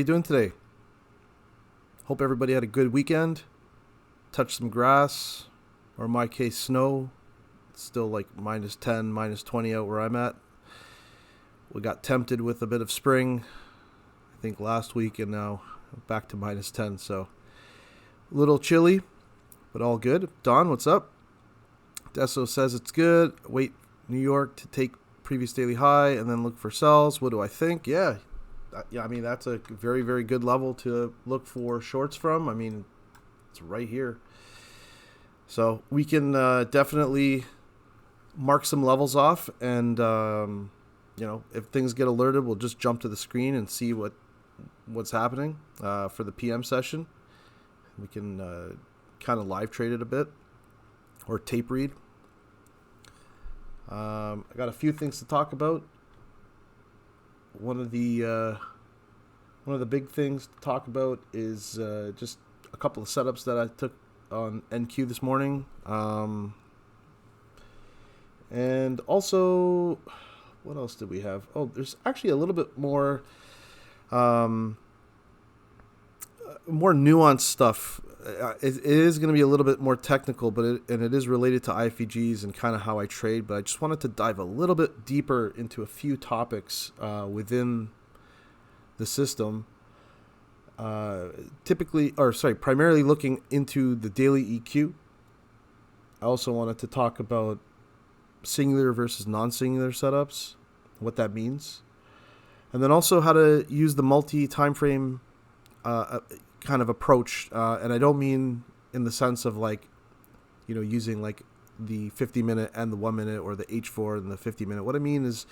You doing today? Hope everybody had a good weekend. Touched some grass, or in my case, snow. It's still like minus 10, minus 20 out where I'm at. We got tempted with a bit of spring, I think last week, and now back to minus 10. So a little chilly, but all good. Don, what's up? Deso says it's good. Wait, New York to take previous daily high and then look for sells. What do I think? Yeah, I mean, that's a very, very good level to look for shorts from. I mean, it's right here. So we can definitely mark some levels off. And, if things get alerted, we'll just jump to the screen and see what's happening for the PM session. We can kind of live trade it a bit or tape read. I got a few things to talk about. One of the big things to talk about is just a couple of setups that I took on NQ this morning, and also, what else did we have? Oh, there's actually a little bit more nuanced stuff. It is going to be a little bit more technical, but it is related to IFVGs and kind of how I trade. But I just wanted to dive a little bit deeper into a few topics within the system. Primarily looking into the daily EQ. I also wanted to talk about singular versus non-singular setups, what that means, and then also how to use the multi-time frame kind of approach, and I don't mean in the sense of using like the 50-minute and the 1 minute, or the H4 and the 50-minute. What I mean is,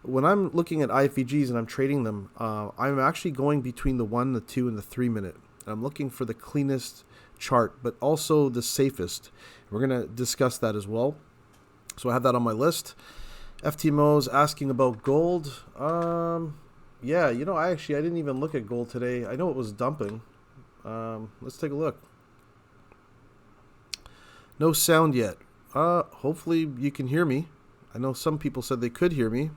when I'm looking at IFVGs and I'm trading them, I'm actually going between the 1, the 2, and the 3 minute. And I'm looking for the cleanest chart, but also the safest. We're going to discuss that as well. So I have that on my list. FTMO's asking about gold. Yeah, I didn't even look at gold today. I know it was dumping. Let's take a look. No sound yet. Hopefully you can hear me. I know some people said they could hear me.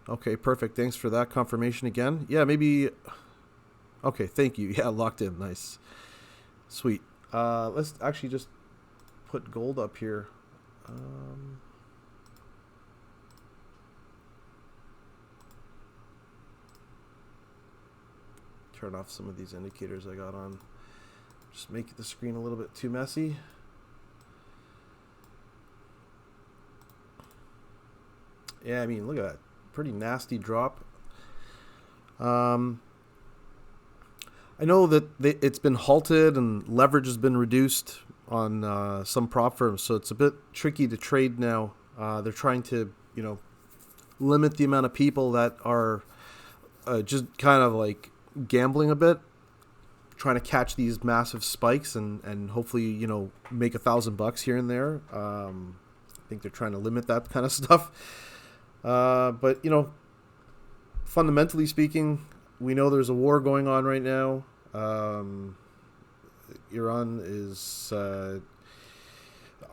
Okay, perfect. Thanks for that confirmation again. Yeah, maybe. Okay, thank you. Yeah, locked in. Nice. Sweet. Let's actually just put gold up here. Turn off some of these indicators I got on. Just make the screen a little bit too messy. Yeah, I mean, look at that. Pretty nasty drop. I know that it's been halted and leverage has been reduced on some prop firms, so it's a bit tricky to trade now. They're trying to, limit the amount of people that are just kind of like gambling a bit, trying to catch these massive spikes and hopefully, make $1,000 here and there. I think they're trying to limit that kind of stuff. But, fundamentally speaking, we know there's a war going on right now. Iran is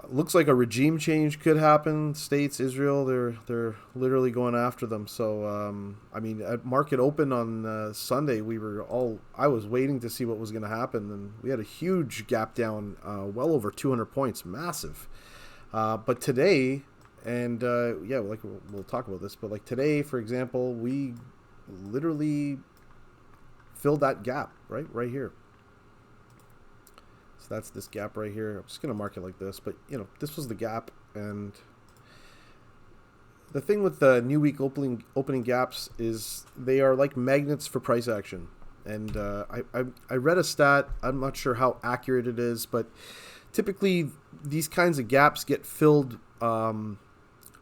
looks like a regime change could happen. States, Israel, they're literally going after them. So at market open on Sunday, I was waiting to see what was going to happen, and we had a huge gap down, well over 200 points, massive. But today, and we'll talk about this, but like today, for example, we literally filled that gap right here. So that's this gap right here. I'm just going to mark it like this, but this was the gap. And the thing with the new week opening gaps is they are like magnets for price action. And I read a stat, I'm not sure how accurate it is, but typically these kinds of gaps get filled well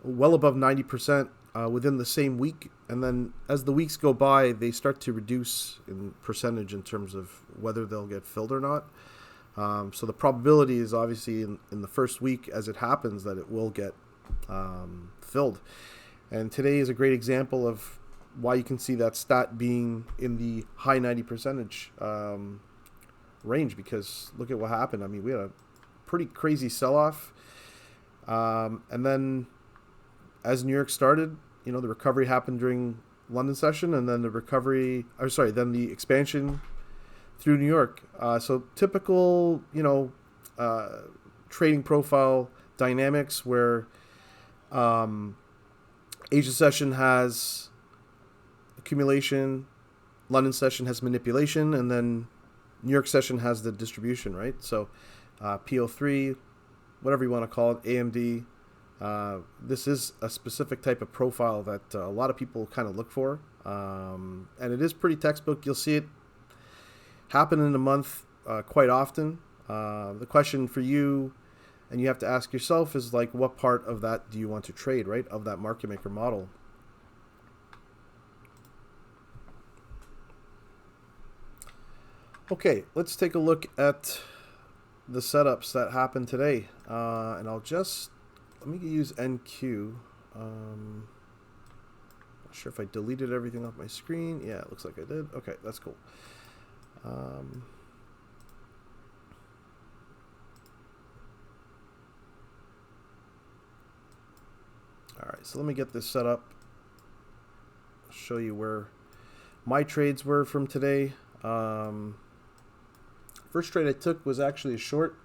above 90% within the same week. And then as the weeks go by, they start to reduce in percentage in terms of whether they'll get filled or not. So the probability is obviously in the first week as it happens that it will get filled. And today is a great example of why you can see that stat being in the high 90% range, because look at what happened. I mean, we had a pretty crazy sell-off. And then as New York started, the recovery happened during London session, and then the recovery, then the expansion through New York. So typical, trading profile dynamics where Asia session has accumulation, London session has manipulation, and then New York session has the distribution, right? So PO3, whatever you want to call it, AMD. This is a specific type of profile that a lot of people kind of look for. And it is pretty textbook. You'll see it happen in a month quite often. The question for you, and you have to ask yourself, is like, what part of that do you want to trade, right? Of that market maker model. Okay, let's take a look at the setups that happened today. And let me use NQ. Not sure if I deleted everything off my screen. Yeah, it looks like I did. Okay, that's cool. All right, so let me get this set up. I'll show you where my trades were from today. First trade I took was actually a short,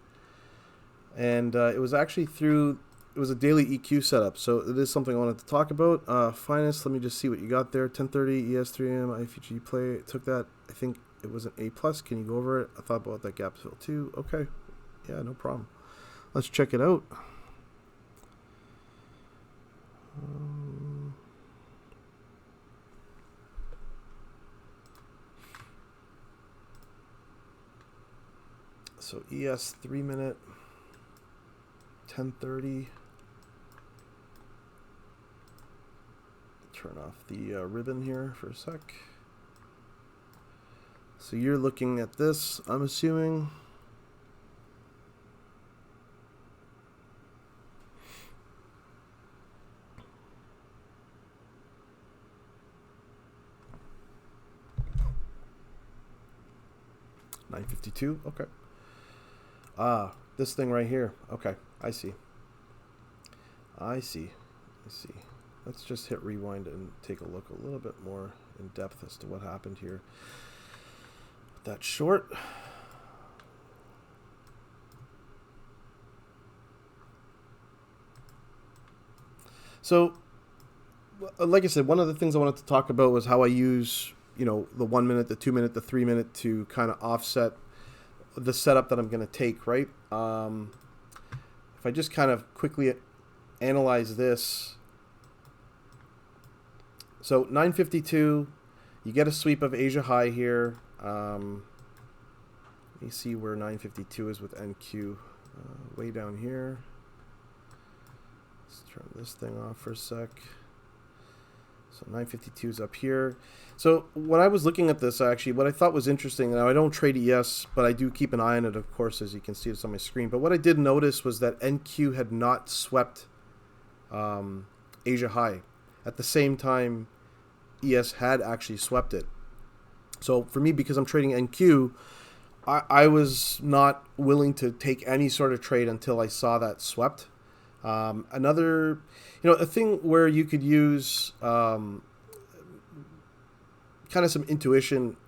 and it was actually it was a daily EQ setup, so it is something I wanted to talk about. Finest, let me just see what you got there. 1030 ES3M IFVG play. Took that. I think it was an A+. Can you go over it? I thought about that gap fill too. Okay. Yeah, no problem. Let's check it out. So ES 3 minute, 1030. Turn off the ribbon here for a sec. So you're looking at this, I'm assuming. $9.52. Okay. This thing right here. Okay, I see. Let's just hit rewind and take a look a little bit more in depth as to what happened here. That short. So, like I said, one of the things I wanted to talk about was how I use, the 1 minute, the 2 minute, the 3 minute to kind of offset the setup that I'm going to take, right? If I just kind of quickly analyze this. So 952, you get a sweep of Asia high here. Let me see where 952 is with NQ. Way down here. Let's turn this thing off for a sec. So 952 is up here. So when I was looking at this, actually, what I thought was interesting, now I don't trade ES, but I do keep an eye on it, of course, as you can see it's on my screen. But what I did notice was that NQ had not swept Asia high. At the same time, ES had actually swept it. So for me, because I'm trading NQ, I was not willing to take any sort of trade until I saw that swept. Another, a thing where you could use kind of some intuition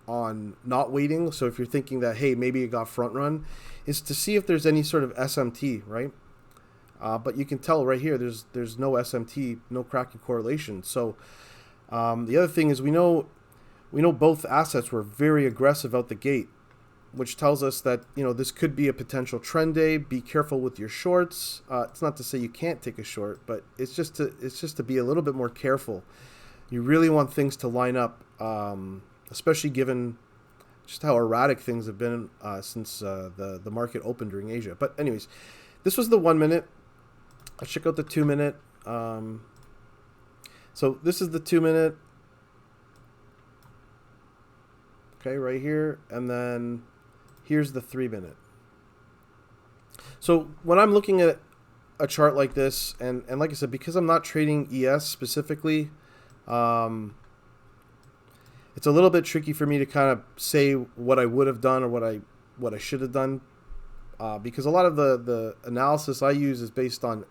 on not waiting. So if you're thinking that, hey, maybe it got front run, is to see if there's any sort of SMT, right? But you can tell right here, there's no SMT, no cracking correlation. So the other thing is we know both assets were very aggressive out the gate, which tells us that, this could be a potential trend day. Be careful with your shorts. It's not to say you can't take a short, but it's just to be a little bit more careful. You really want things to line up, especially given just how erratic things have been since the market opened during Asia. But anyways, this was the 1 minute. Let's check out the 2 minute. So this is the 2 minute. Okay, right here, and then here's the 3 minute. So when I'm looking at a chart like this, and like I said, because I'm not trading ES specifically, it's a little bit tricky for me to kind of say what I would have done or what I should have done, because a lot of the analysis I use is based on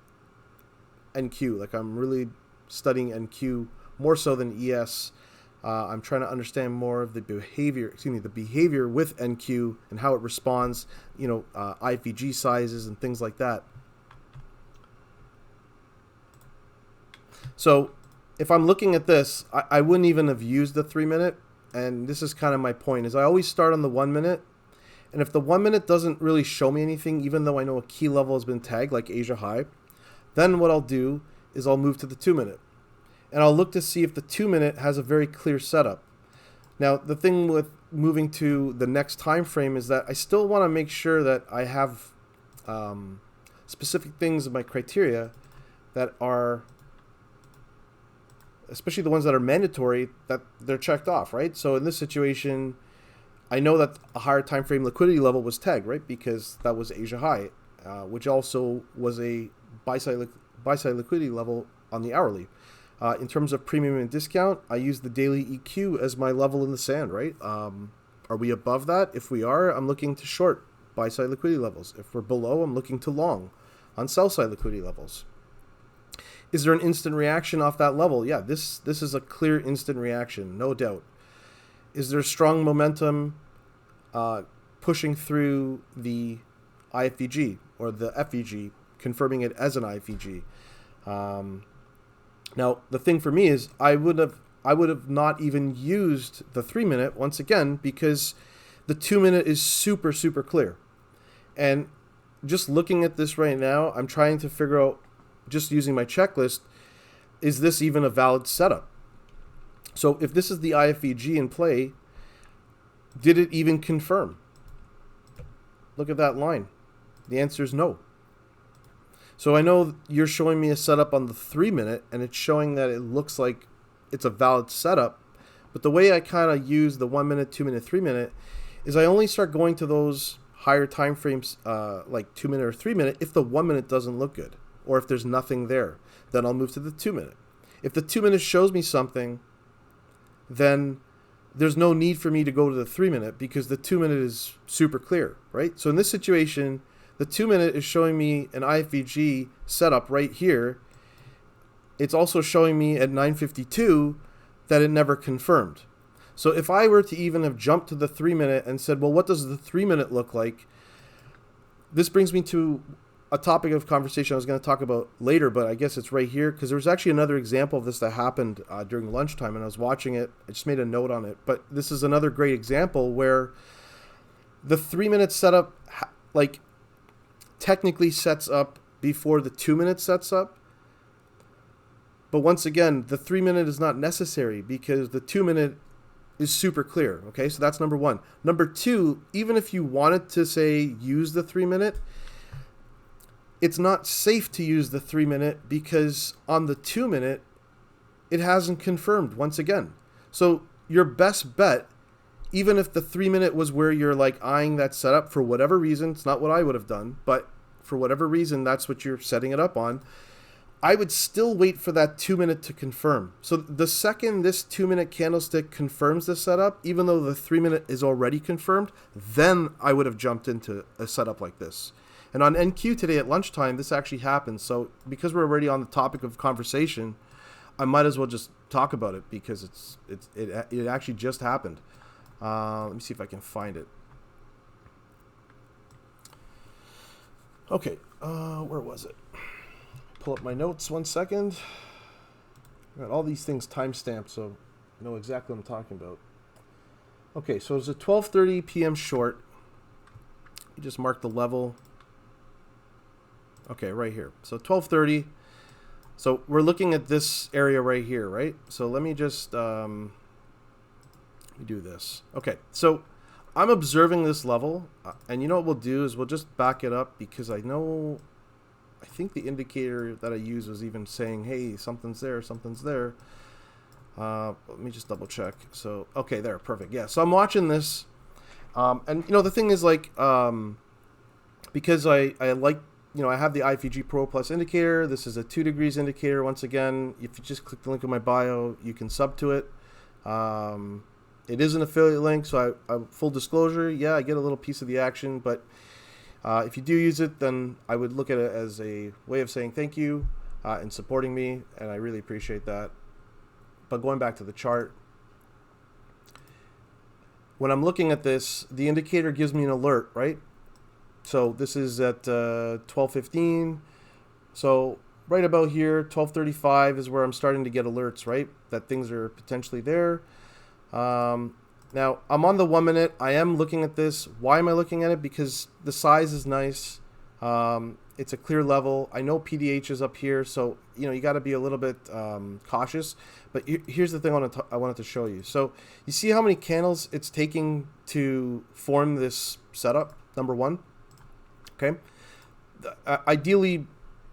NQ. Like I'm really studying NQ more so than ES. I'm trying to understand more of the behavior with NQ and how it responds, IFVG sizes and things like that. So if I'm looking at this, I wouldn't even have used the 3 minute. And this is kind of my point, is I always start on the 1 minute. And if the 1 minute doesn't really show me anything, even though I know a key level has been tagged, like Asia high, then what I'll do is I'll move to the 2 minute. And I'll look to see if the 2 minute has a very clear setup. Now, the thing with moving to the next time frame is that I still want to make sure that I have specific things in my criteria that are, especially the ones that are mandatory, that they're checked off, right? So in this situation, I know that a higher time frame liquidity level was tagged, right? Because that was Asia high, which also was a buy-side liquidity level on the hourly. In terms of premium and discount, I use the daily EQ as my level in the sand, right? Are we above that? If we are, I'm looking to short buy-side liquidity levels. If we're below, I'm looking to long on sell-side liquidity levels. Is there an instant reaction off that level? Yeah, this is a clear instant reaction, no doubt. Is there strong momentum pushing through the IFVG or the FVG, confirming it as an IFVG? Now, the thing for me is I would have not even used the 3 minute once again, because the 2 minute is super, super clear. And just looking at this right now, I'm trying to figure out, just using my checklist, is this even a valid setup? So if this is the IFVG in play, did it even confirm? Look at that line. The answer is no. So I know you're showing me a setup on the 3 minute, and it's showing that it looks like it's a valid setup. But the way I kind of use the 1 minute, 2 minute, 3 minute is I only start going to those higher time frames, like 2 minute or 3 minute, if the 1 minute doesn't look good, or if there's nothing there. Then I'll move to the 2 minute. If the 2 minute shows me something, then there's no need for me to go to the 3 minute, because the 2 minute is super clear, right? So in this situation, the 2 minute is showing me an IFVG setup right here. It's also showing me at 9:52 that it never confirmed. So if I were to even have jumped to the 3 minute and said, well, what does the 3 minute look like? This brings me to a topic of conversation I was going to talk about later, but I guess it's right here, because there was actually another example of this that happened during lunchtime, and I was watching it. I just made a note on it. But this is another great example where the 3 minute setup, technically sets up before the 2 minute sets up. But once again, the 3 minute is not necessary, because the 2 minute is super clear. Okay, so that's number one. Number two, even if you wanted to say use the 3 minute, it's not safe to use the 3 minute, because on the 2 minute, it hasn't confirmed once again. So your best bet, even if the 3 minute was where you're like eyeing that setup for whatever reason, it's not what I would have done, but for whatever reason, that's what you're setting it up on, I would still wait for that 2 minute to confirm. So the second this 2 minute candlestick confirms the setup, even though the 3 minute is already confirmed, then I would have jumped into a setup like this. And on NQ today at lunchtime, this actually happened. So because we're already on the topic of conversation, I might as well just talk about it, because it actually just happened. Let me see if I can find it. Okay, where was it? Pull up my notes 1 second. I got all these things timestamped, so I know exactly what I'm talking about. Okay, so it's a 12:30 p.m. short. You just mark the level. Okay, right here. So 12:30. So we're looking at this area right here, right? So let me just let me do this. Okay, so I'm observing this level, and you know what we'll do is we'll just back it up, because I think the indicator that I used was even saying, hey, something's there, something's there. Let me just double check. So, okay, there, perfect. Yeah, so I'm watching this, and the thing is, like, because I like, I have the IFVG Pro Plus indicator. This is a 2 degrees indicator. Once again, if you just click the link in my bio, you can sub to it. It is an affiliate link, so I full disclosure, yeah, I get a little piece of the action, but if you do use it, then I would look at it as a way of saying thank you and supporting me, and I really appreciate that. But going back to the chart, when I'm looking at this, the indicator gives me an alert, right? So this is at 12:15. So right about here, 12:35 is where I'm starting to get alerts, right? That things are potentially there. Now, I'm on the 1 minute. I am looking at this. Why am I looking at it? Because the size is nice. It's a clear level. I know PDH is up here, so you got to be a little bit cautious. But here's the thing I wanted to show you. So you see how many candles it's taking to form this setup, number one? Okay. Ideally,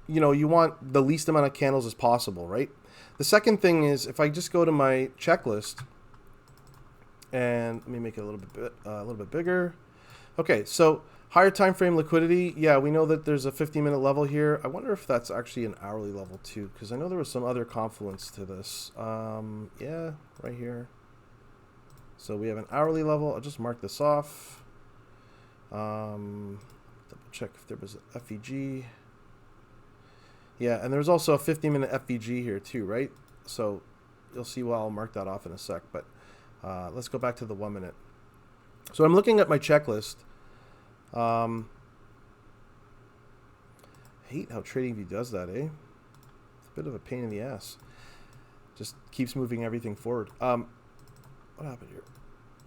you want the least amount of candles as possible, right? The second thing is, if I just go to my checklist, and let me make it a little bit bigger. Okay, so higher time frame liquidity. Yeah, we know that there's a 50-minute level here. I wonder if that's actually an hourly level too, because I know there was some other confluence to this. Yeah, right here. So we have an hourly level. I'll just mark this off. Double check if there was an FVG. Yeah, and there's also a 50-minute FVG here too, right? So you'll see why I'll mark that off in a sec. But let's go back to the 1 minute. So I'm looking at my checklist. I hate how TradingView does that, eh? It's a bit of a pain in the ass. Just keeps moving everything forward. What happened here?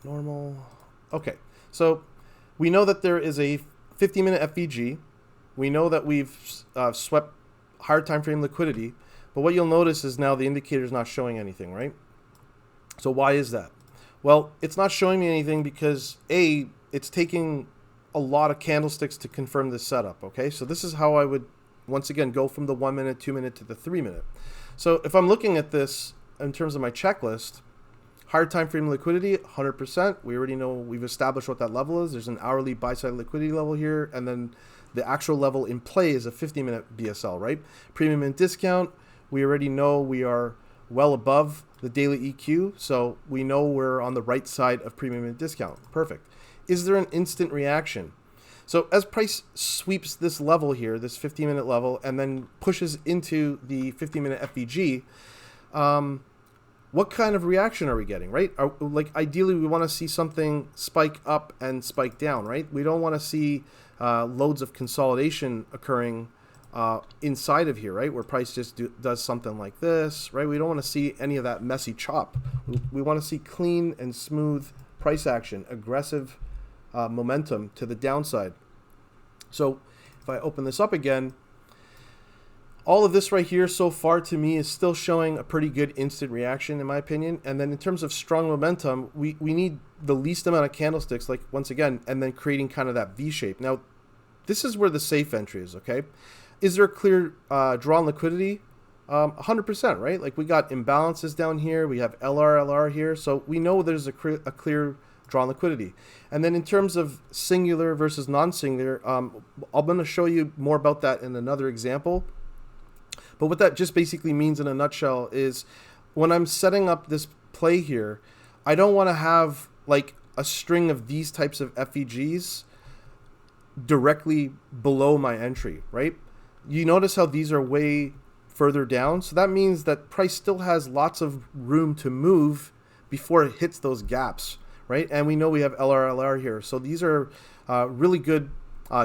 Normal. Okay, so we know that there is a 50-minute FVG. We know that we've swept higher time frame liquidity, but what you'll notice is now the indicator is not showing anything, right? So why is that? Well, it's not showing me anything because it's taking a lot of candlesticks to confirm this setup. Okay, so this is how I would once again go from the 1 minute, 2 minute to the 3 minute. So if I'm looking at this in terms of my checklist, higher time frame liquidity 100%. We already know, we've established what that level is. There's an hourly buy side liquidity level here, and then the actual level in play is a 50-minute BSL, right? Premium and discount, we already know we are well above the daily EQ, so we know we're on the right side of premium and discount. Perfect. Is there an instant reaction? So as price sweeps this level here, this 50-minute level, and then pushes into the 50-minute FVG, what kind of reaction are we getting, right? Like ideally, we want to see something spike up and spike down, right? We don't want to see loads of consolidation occurring inside of here, right? Where price just does something like this, right? We don't want to see any of that messy chop. We want to see clean and smooth price action, aggressive momentum to the downside. So if I open this up again, all of this right here so far to me is still showing a pretty good instant reaction in my opinion. And then in terms of strong momentum, we need the least amount of candlesticks, like once again, and then creating kind of that V shape. Now, this is where the safe entry is, okay? Is there a clear draw on liquidity? 100%, right? Like we got imbalances down here. We have LR here. So we know there's a clear draw on liquidity. And then in terms of singular versus non-singular, I'm going to show you more about that in another example. But what that just basically means in a nutshell is when I'm setting up this play here, I don't want to have like a string of these types of FVGs directly below my entry, right? You notice how these are way further down. So that means that price still has lots of room to move before it hits those gaps, right? And we know we have LR here. So these are really good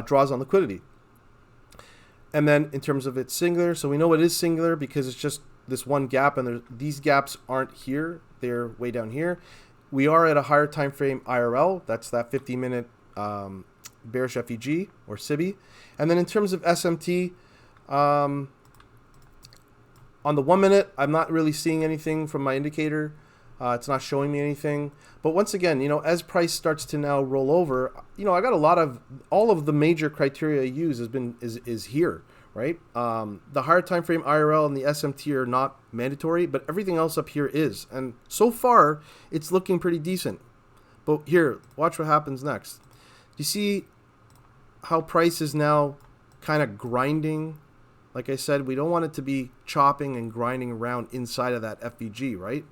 draws on liquidity. And then in terms of its singular, so we know it is singular because it's just this one gap, and these gaps aren't here. They're way down here. We are at a higher time frame IRL. That's that 50-minute bearish FVG or SIBI. And then in terms of SMT, on the 1 minute, I'm not really seeing anything from my indicator. It's not showing me anything. But once again, as price starts to now roll over, I got all of the major criteria I use is here, right? The higher time frame IRL and the SMT are not mandatory, but everything else up here is. And so far, it's looking pretty decent. But here, watch what happens next. You see how price is now kind of grinding? Like I said, we don't want it to be chopping and grinding around inside of that FVG, right?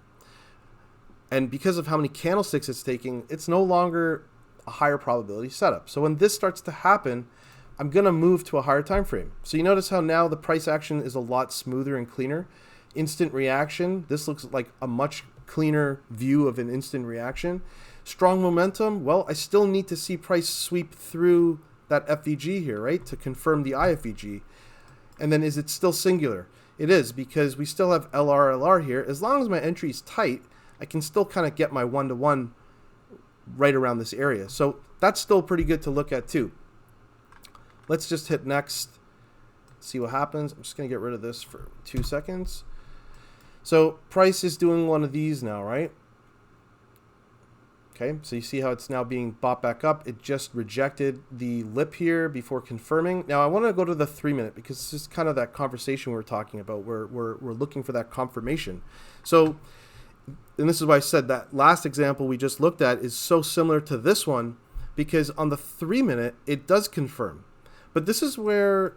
And because of how many candlesticks it's taking, it's no longer a higher probability setup. So when this starts to happen, I'm going to move to a higher time frame. So you notice how now the price action is a lot smoother and cleaner. instant reaction. This looks like a much cleaner view of an instant reaction. Strong momentum. Well, I still need to see price sweep through that FVG here, right, to confirm the IFVG. And then is it still singular? It is, because we still have LR here. As long as my entry is tight, I can still kind of get my 1-to-1 right around this area. So that's still pretty good to look at too. Let's just hit next, see what happens. I'm just going to get rid of this for 2 seconds. So price is doing one of these now, right? Okay, so you see how it's now being bought back up. It just rejected the lip here before confirming. Now I want to go to the 3-minute, because this is kind of that conversation we were talking about. We're looking for that confirmation. So, and this is why I said that last example we just looked at is so similar to this one, because on the 3-minute, it does confirm. But this is where,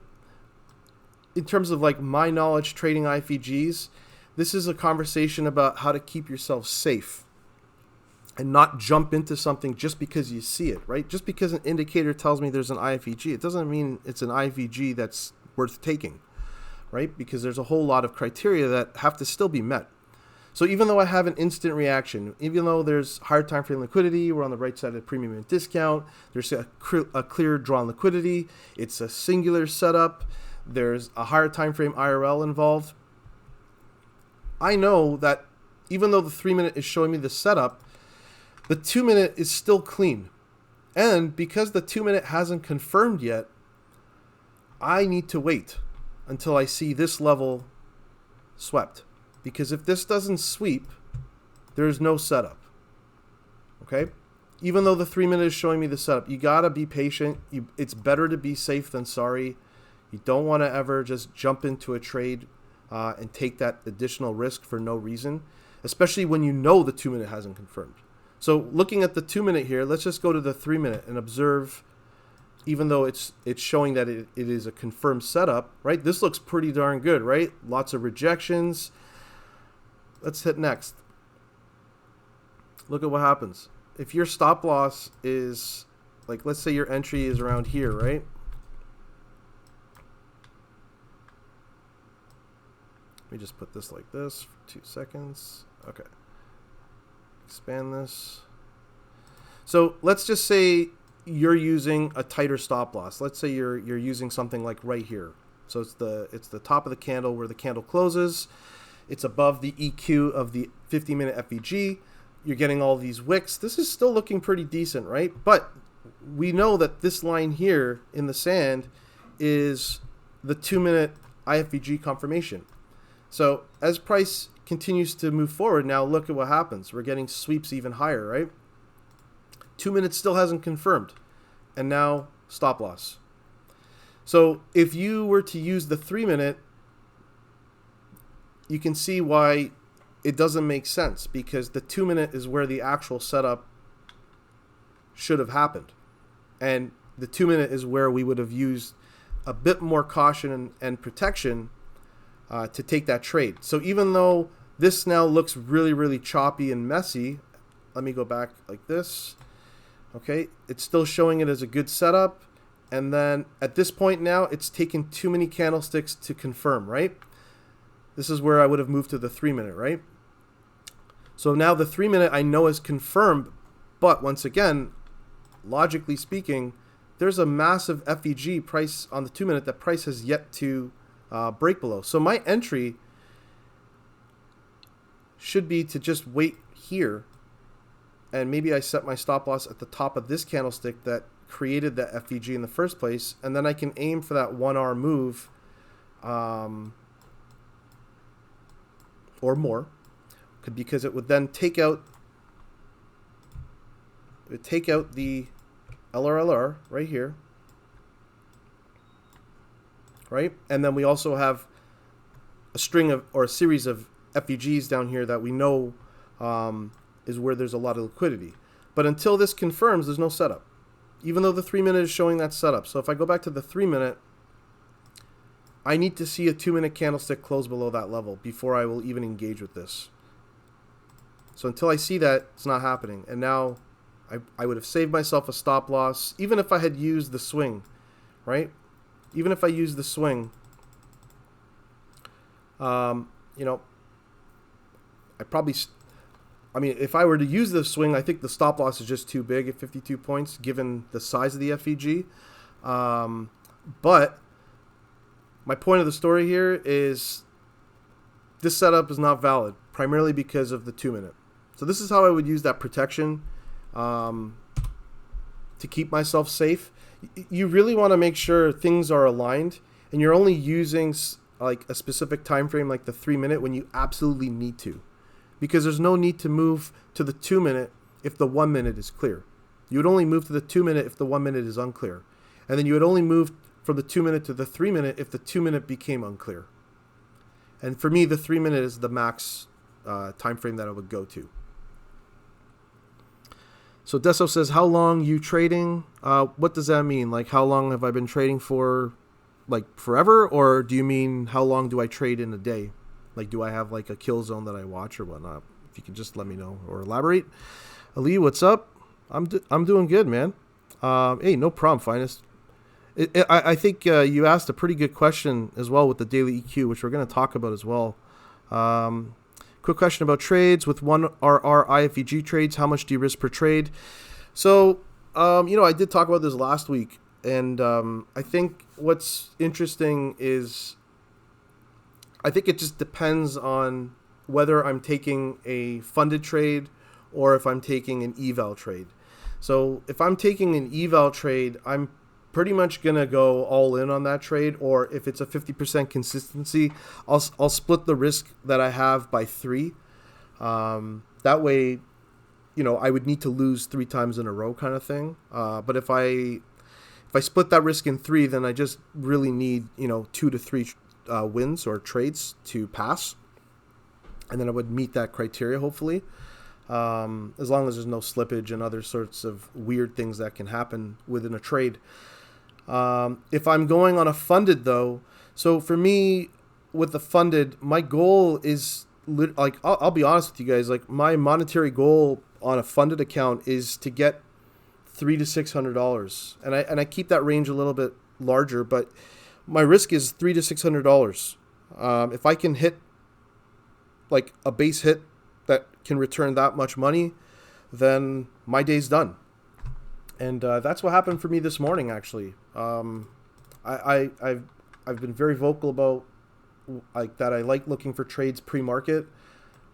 in terms of like my knowledge trading IFVGs, this is a conversation about how to keep yourself safe and not jump into something just because you see it, right? Just because an indicator tells me there's an IFVG, it doesn't mean it's an IFVG that's worth taking, right? Because there's a whole lot of criteria that have to still be met. So even though I have an instant reaction, even though there's higher time frame liquidity, we're on the right side of premium and discount, there's a clear drawn liquidity, it's a singular setup, there's a higher time frame IRL involved, I know that even though the 3-minute is showing me the setup, the 2-minute is still clean. And because the 2-minute hasn't confirmed yet, I need to wait until I see this level swept. Because if this doesn't sweep, there's no setup. Okay? Even though the 3-minute is showing me the setup, you gotta be patient. It's better to be safe than sorry. You don't want to ever just jump into a trade and take that additional risk for no reason, especially when you know the 2-minute hasn't confirmed. So looking at the 2-minute here, let's just go to the 3-minute and observe, even though it's showing that it is a confirmed setup, right? This looks pretty darn good, right? Lots of rejections. Let's hit next. Look at what happens. If your stop loss is, like, let's say your entry is around here, right? Let me just put this like this for 2 seconds. Okay. Expand this. So let's just say you're using a tighter stop loss. Let's say you're using something like right here. So it's the top of the candle where the candle closes. It's above the EQ of the 50-minute FVG. You're getting all these wicks. This is still looking pretty decent, right? But we know that this line here in the sand is the 2-minute IFVG confirmation. So as price continues to move forward, now look at what happens. We're getting sweeps even higher, right? 2 minutes still hasn't confirmed. And now stop loss. So if you were to use the 3-minute, you can see why it doesn't make sense, because the 2-minute is where the actual setup should have happened. And the 2-minute is where we would have used a bit more caution and protection to take that trade. So even though this now looks really, really choppy and messy, let me go back like this. Okay, it's still showing it as a good setup. And then at this point now, it's taken too many candlesticks to confirm, right? This is where I would have moved to the 3-minute, right? So now the 3-minute I know is confirmed, but once again, logically speaking, there's a massive FVG price on the 2-minute that price has yet to break below. So my entry should be to just wait here, and maybe I set my stop loss at the top of this candlestick that created that FVG in the first place, and then I can aim for that 1R move or more, because it would then take out the LRLR right here, right? And then we also have a string of, or a series of FVGs down here that we know is where there's a lot of liquidity. But until this confirms, there's no setup, even though the 3-minute is showing that setup. So if I go back to the 3-minute, I need to see a 2-minute candlestick close below that level before I will even engage with this. So until I see that, it's not happening. And now I would have saved myself a stop loss, even if I had used the swing, right? Even if I used the swing, you know, if I were to use this swing, I think the stop loss is just too big at 52 points given the size of the FVG. But my point of the story here is this setup is not valid, primarily because of the 2-minute. So this is how I would use that protection to keep myself safe. You really want to make sure things are aligned, and you're only using like a specific time frame, like the 3-minute, when you absolutely need to, because there's no need to move to the 2-minute if the 1-minute is clear. You would only move to the 2-minute if the 1-minute is unclear, and then you would only move from the 2-minute to the 3-minute if the 2-minute became unclear. And for me, the 3-minute is the max time frame that I would go to. So Deso says, how long you trading? What does that mean? Like, how long have I been trading for? Like, forever? Or do you mean how long do I trade in a day? Like, do I have like a kill zone that I watch or whatnot? If you can just let me know or elaborate. Ali, what's up? I'm doing good, man. Hey, no problem, Finest. I think you asked a pretty good question as well with the daily EQ, which we're going to talk about as well. Quick question about trades. With 1RR IFVG trades, how much do you risk per trade? So, I did talk about this last week, and I think what's interesting is I think it just depends on whether I'm taking a funded trade or if I'm taking an eval trade. So if I'm taking an eval trade, I'm pretty much going to go all in on that trade, or if it's a 50% consistency, I'll split the risk that I have by 3. That way, I would need to lose 3 times in a row kind of thing. But if I split that risk in 3, then I just really need, 2 to 3 wins or trades to pass. And then I would meet that criteria, hopefully, as long as there's no slippage and other sorts of weird things that can happen within a trade. If I'm going on a funded, though, so for me with the funded, my goal is like, I'll be honest with you guys, like my monetary goal on a funded account is to get $300 to $600, and I keep that range a little bit larger, but my risk is $300 to $600. If I can hit like a base hit that can return that much money, then my day's done. And that's what happened for me this morning, actually. I've been very vocal about like that. I like looking for trades pre-market.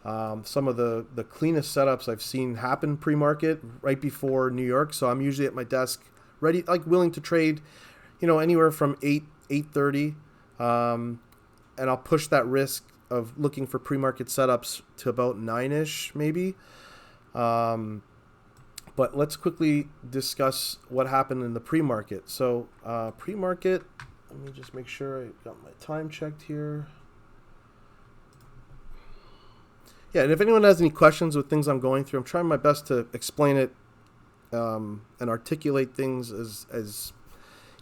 Some of the cleanest setups I've seen happen pre-market right before New York. So I'm usually at my desk, ready, like willing to trade, anywhere from 8:30, and I'll push that risk of looking for pre-market setups to about 9ish maybe. But let's quickly discuss what happened in the pre-market. So pre-market, let me just make sure I got my time checked here. Yeah, and if anyone has any questions with things I'm going through, I'm trying my best to explain it and articulate things as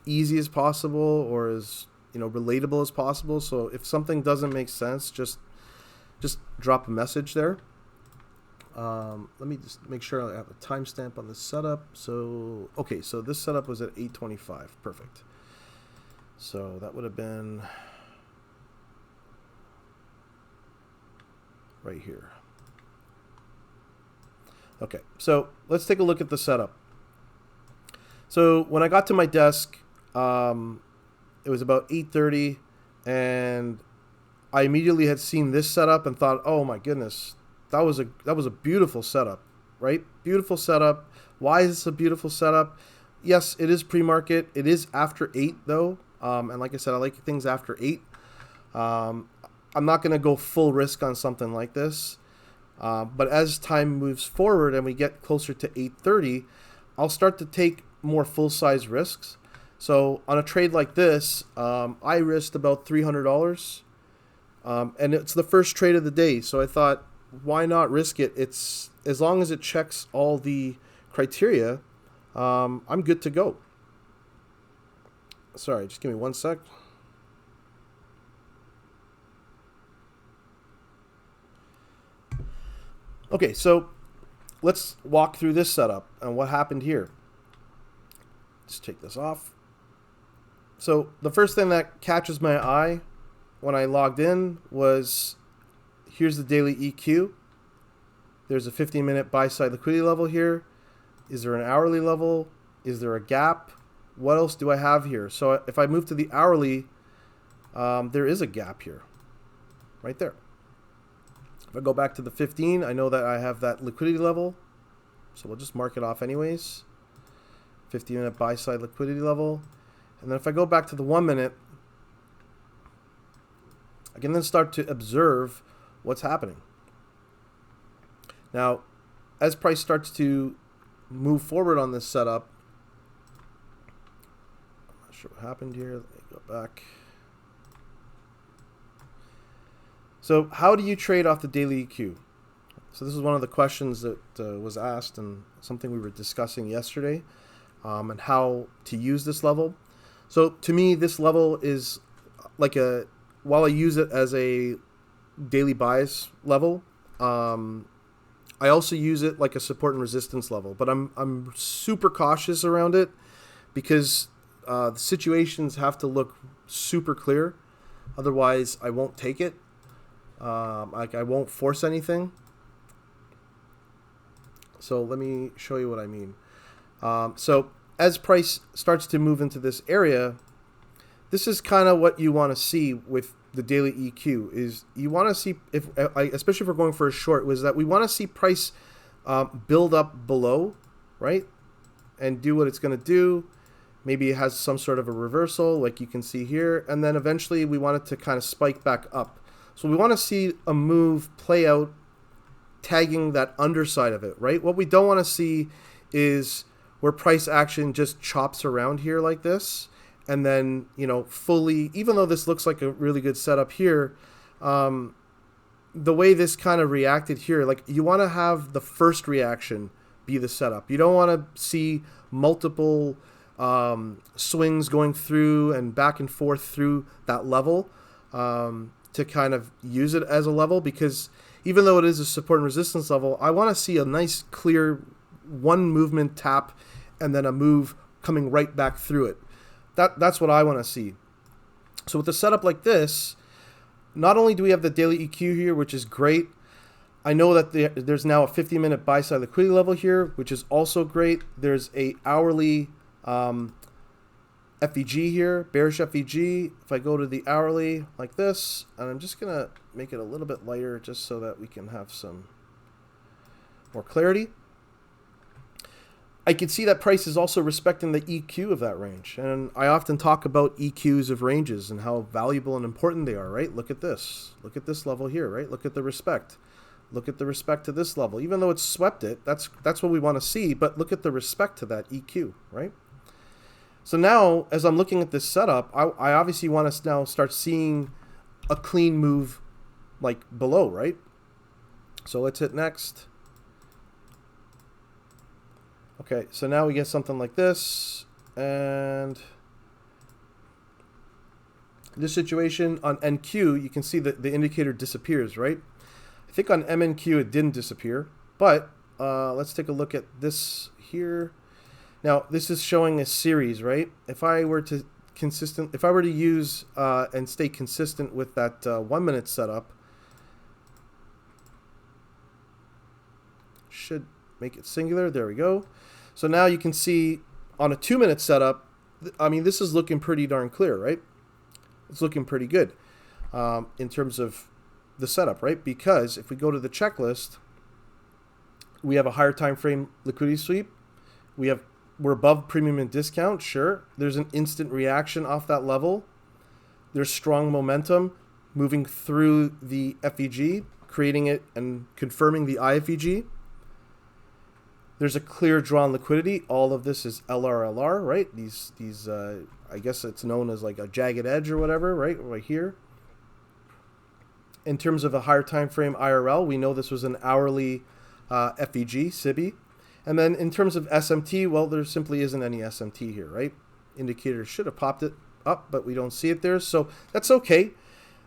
easy as possible or as relatable as possible. So if something doesn't make sense, just drop a message there. Let me just make sure I have a timestamp on this setup. So, okay, so this setup was at 8:25. Perfect. So that would have been right here. Okay, so let's take a look at the setup. So when I got to my desk, it was about 8:30, and I immediately had seen this setup and thought, oh my goodness, that was a beautiful setup, right? Beautiful setup. Why is this a beautiful setup? Yes, it is pre-market. It is after 8 though, and like I said, I like things after 8. I'm not going to go full risk on something like this, but as time moves forward and we get closer to 8:30, I'll start to take more full-size risks. So on a trade like this, I risked about $300, and it's the first trade of the day. So I thought, why not risk it? It's as long as it checks all the criteria, I'm good to go. Sorry, just give me one sec. Okay, so let's walk through this setup and what happened here. Just take this off. So the first thing that catches my eye when I logged in was here's the daily EQ. There's a 15-minute buy-side liquidity level here. Is there an hourly level? Is there a gap? What else do I have here? So if I move to the hourly, there is a gap here, right there. If I go back to the 15, I know that I have that liquidity level. So we'll just mark it off anyways. 15-minute buy-side liquidity level. And then if I go back to the 1 minute, I can then start to observe what's happening. Now, as price starts to move forward on this setup, I'm not sure what happened here. Let me go back. So how do you trade off the daily EQ? So this is one of the questions that was asked and something we were discussing yesterday, and how to use this level. So to me, this level is like while I use it as a daily buys level, I also use it like a support and resistance level. But I'm super cautious around it because the situations have to look super clear. Otherwise, I won't take it. I won't force anything. So let me show you what I mean. So as price starts to move into this area, this is kind of what you want to see with the daily EQ. Is you want to see, especially if we're going for a short, was that we want to see price build up below, right, and do what it's going to do. Maybe it has some sort of a reversal, like you can see here, and then eventually we want it to kind of spike back up. So we want to see a move play out, tagging that underside of it, right? What we don't want to see is where price action just chops around here like this, and then, you know, fully, even though this looks like a really good setup here, the way this kind of reacted here, like you want to have the first reaction be the setup. You don't want to see multiple swings going through and back and forth through that level to kind of use it as a level, because even though it is a support and resistance level, I want to see a nice clear one movement tap and then a move coming right back through it. That's what I want to see. So with a setup like this, not only do we have the daily EQ here, which is great, I know that there's now a 50-minute buy-side liquidity level here, which is also great. There's a hourly FVG here, bearish FVG. If I go to the hourly like this, and I'm just going to make it a little bit lighter just so that we can have some more clarity. I can see that price is also respecting the EQ of that range. And I often talk about EQs of ranges and how valuable and important they are, right? Look at this. Look at this level here, right? Look at the respect. Look at the respect to this level. Even though it's swept it, that's what we want to see. But look at the respect to that EQ, right? So now, as I'm looking at this setup, I obviously want to now start seeing a clean move like below, right? So let's hit next. Okay, so now we get something like this, and this situation on NQ, you can see that the indicator disappears, right? I think on MNQ it didn't disappear, but let's take a look at this here. Now this is showing a series, right? If I were to use and stay consistent with that 1 minute setup, should make it singular. There we go. So now you can see on a 2 minute setup, I mean, this is looking pretty darn clear, right? It's looking pretty good in terms of the setup, right? Because if we go to the checklist, we have a higher time frame liquidity sweep. We're above premium and discount, sure. There's an instant reaction off that level. There's strong momentum moving through the FVG, creating it and confirming the IFVG. There's a clear drawn liquidity. All of this is LRLR, right? These I guess it's known as like a jagged edge or whatever, right here. In terms of a higher time frame IRL, we know this was an hourly FVG, SIBI. And then in terms of SMT, well, there simply isn't any SMT here, right? Indicator should have popped it up, but we don't see it there. So that's okay.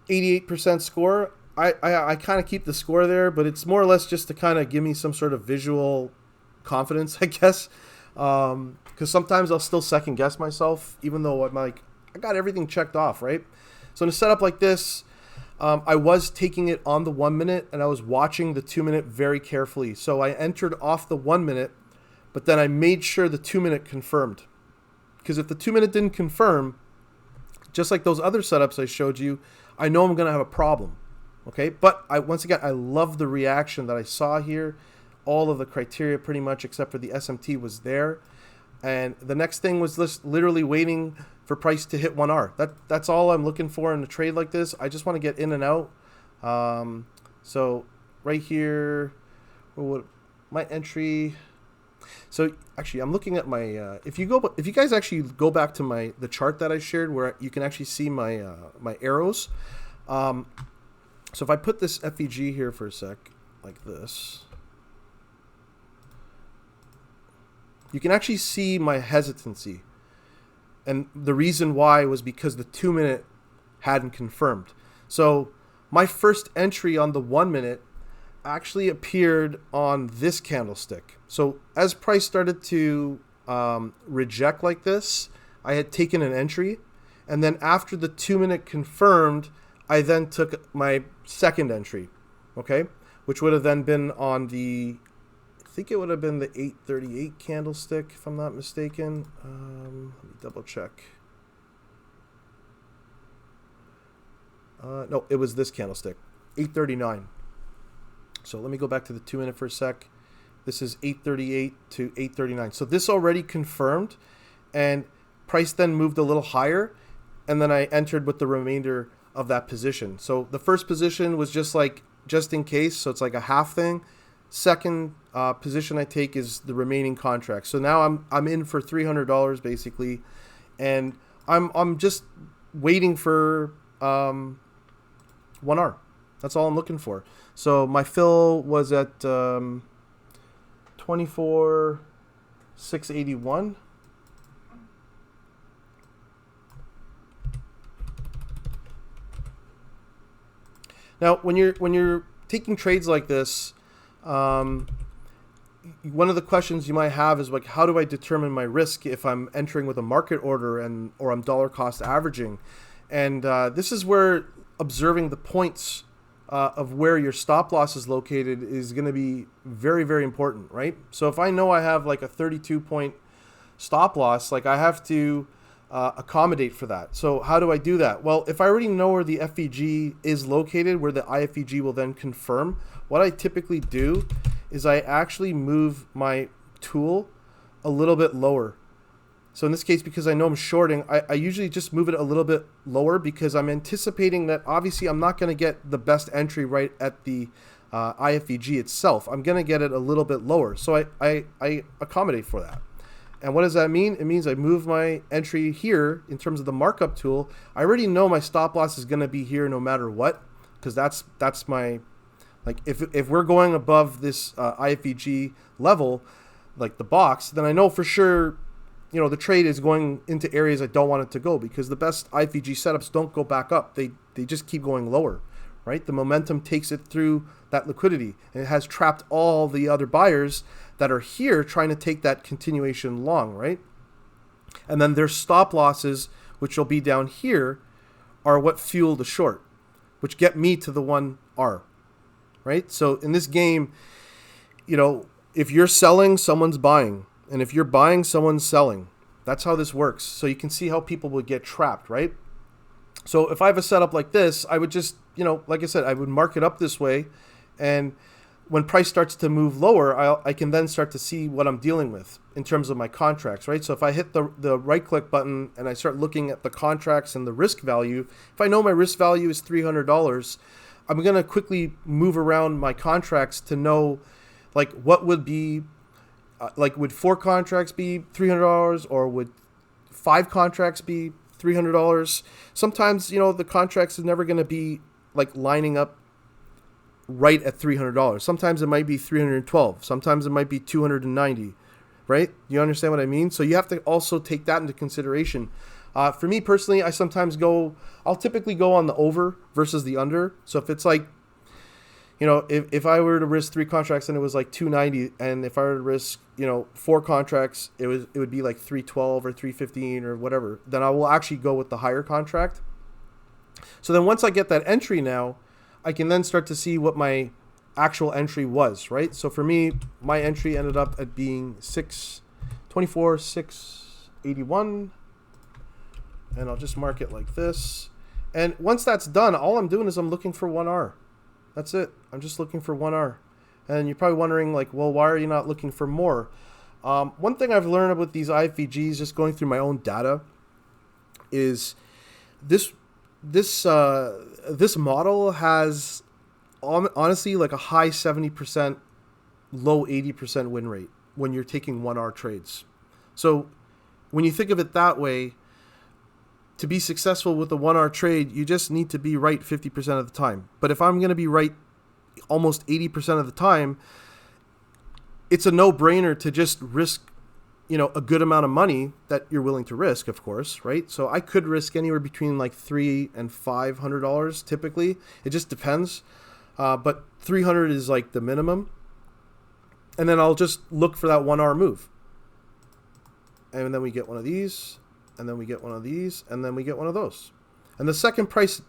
88% score. I kind of keep the score there, but it's more or less just to kind of give me some sort of visual confidence, I guess, because sometimes I'll still second guess myself, even though I'm like, I got everything checked off, right? So in a setup like this, I was taking it on the 1 minute and I was watching the 2 minute very carefully. So I entered off the 1 minute, but then I made sure the 2 minute confirmed. Because if the 2 minute didn't confirm, just like those other setups I showed you, I know I'm going to have a problem. Okay, but once again, I love the reaction that I saw here. All of the criteria pretty much except for the SMT was there. And the next thing was just literally waiting for price to hit 1R. That's all I'm looking for in a trade like this. I just want to get in and out. So right here, my entry. So actually, I'm looking at my. If you guys actually go back to the chart that I shared, where you can actually see my my arrows. So if I put this FVG here for a sec, like this, you can actually see my hesitancy. And the reason why was because the 2 minute hadn't confirmed. So my first entry on the 1 minute actually appeared on this candlestick. So as price started to reject like this, I had taken an entry. And then after the 2 minute confirmed, I then took my second entry, okay, which would have then been on the, I think it would have been the 838 candlestick, if I'm not mistaken. Let me double check. No, it was this candlestick, 839. So let me go back to the 2 minute for a sec. This is 838 to 839. So this already confirmed, and price then moved a little higher, and then I entered with the remainder of that position. So the first position was just in case, so it's like a half thing. Second position I take is the remaining contract. So now I'm in for $300 basically, and I'm just waiting for 1R. That's all I'm looking for. So my fill was at 24,681. Now, when you're taking trades like this, one of the questions you might have is like, how do I determine my risk if I'm entering with a market order or I'm dollar cost averaging? And this is where observing the points of where your stop loss is located is going to be very, very important, right? So if I know I have like a 32-point stop loss, like I have to accommodate for that. So how do I do that? Well, if I already know where the FVG is located, where the IFVG will then confirm, what I typically do is I actually move my tool a little bit lower. So in this case, because I know I'm shorting, I usually just move it a little bit lower because I'm anticipating that obviously I'm not going to get the best entry right at the IFVG itself. I'm going to get it a little bit lower. So I accommodate for that. And what does that mean? It means I move my entry here in terms of the markup tool. I already know my stop loss is going to be here no matter what, because that's my, like if we're going above this IFVG level, like the box, then I know for sure, the trade is going into areas I don't want it to go, because the best IFVG setups don't go back up. They just keep going lower, right? The momentum takes it through that liquidity, and it has trapped all the other buyers that are here trying to take that continuation long, right? And then their stop losses, which will be down here, are what fuel the short, which get me to the 1R, right? So in this game, if you're selling, someone's buying. And if you're buying, someone's selling. That's how this works. So you can see how people would get trapped, right? So if I have a setup like this, I would just, like I said, I would mark it up this way. And when price starts to move lower, I can then start to see what I'm dealing with in terms of my contracts, right? So if I hit the right-click button and I start looking at the contracts and the risk value, if I know my risk value is $300, I'm going to quickly move around my contracts to know, like, what would be, would 4 contracts be $300 or would 5 contracts be $300? Sometimes, the contracts is never going to be, like, lining up right at $300. Sometimes it might be $312. Sometimes it might be $290, right? You understand what I mean? So you have to also take that into consideration. For me personally, I'll typically go on the over versus the under. So if it's like, if I were to risk 3 contracts and it was like 290, and if I were to risk, 4 contracts, it would be like 312 or 315 or whatever, then I will actually go with the higher contract. So then once I get that entry now, I can then start to see what my actual entry was, right? So for me, my entry ended up at being 681, and I'll just mark it like this. And once that's done, all I'm doing is I'm looking for 1R. That's it. I'm just looking for 1R. And you're probably wondering, like, well, why are you not looking for more? One thing I've learned with these IFVGs, just going through my own data, is this model has honestly like a high 70%, low 80% win rate when you're taking 1R trades. So when you think of it that way, to be successful with a 1R trade, you just need to be right 50% of the time. But if I'm going to be right almost 80% of the time, it's a no-brainer to just risk, a good amount of money that you're willing to risk, of course, right? So I could risk anywhere between like $300 and $500 typically. It just depends. But 300 is like the minimum. And then I'll just look for that 1R move. And then we get one of these, and then we get one of these, and then we get one of those. And the second price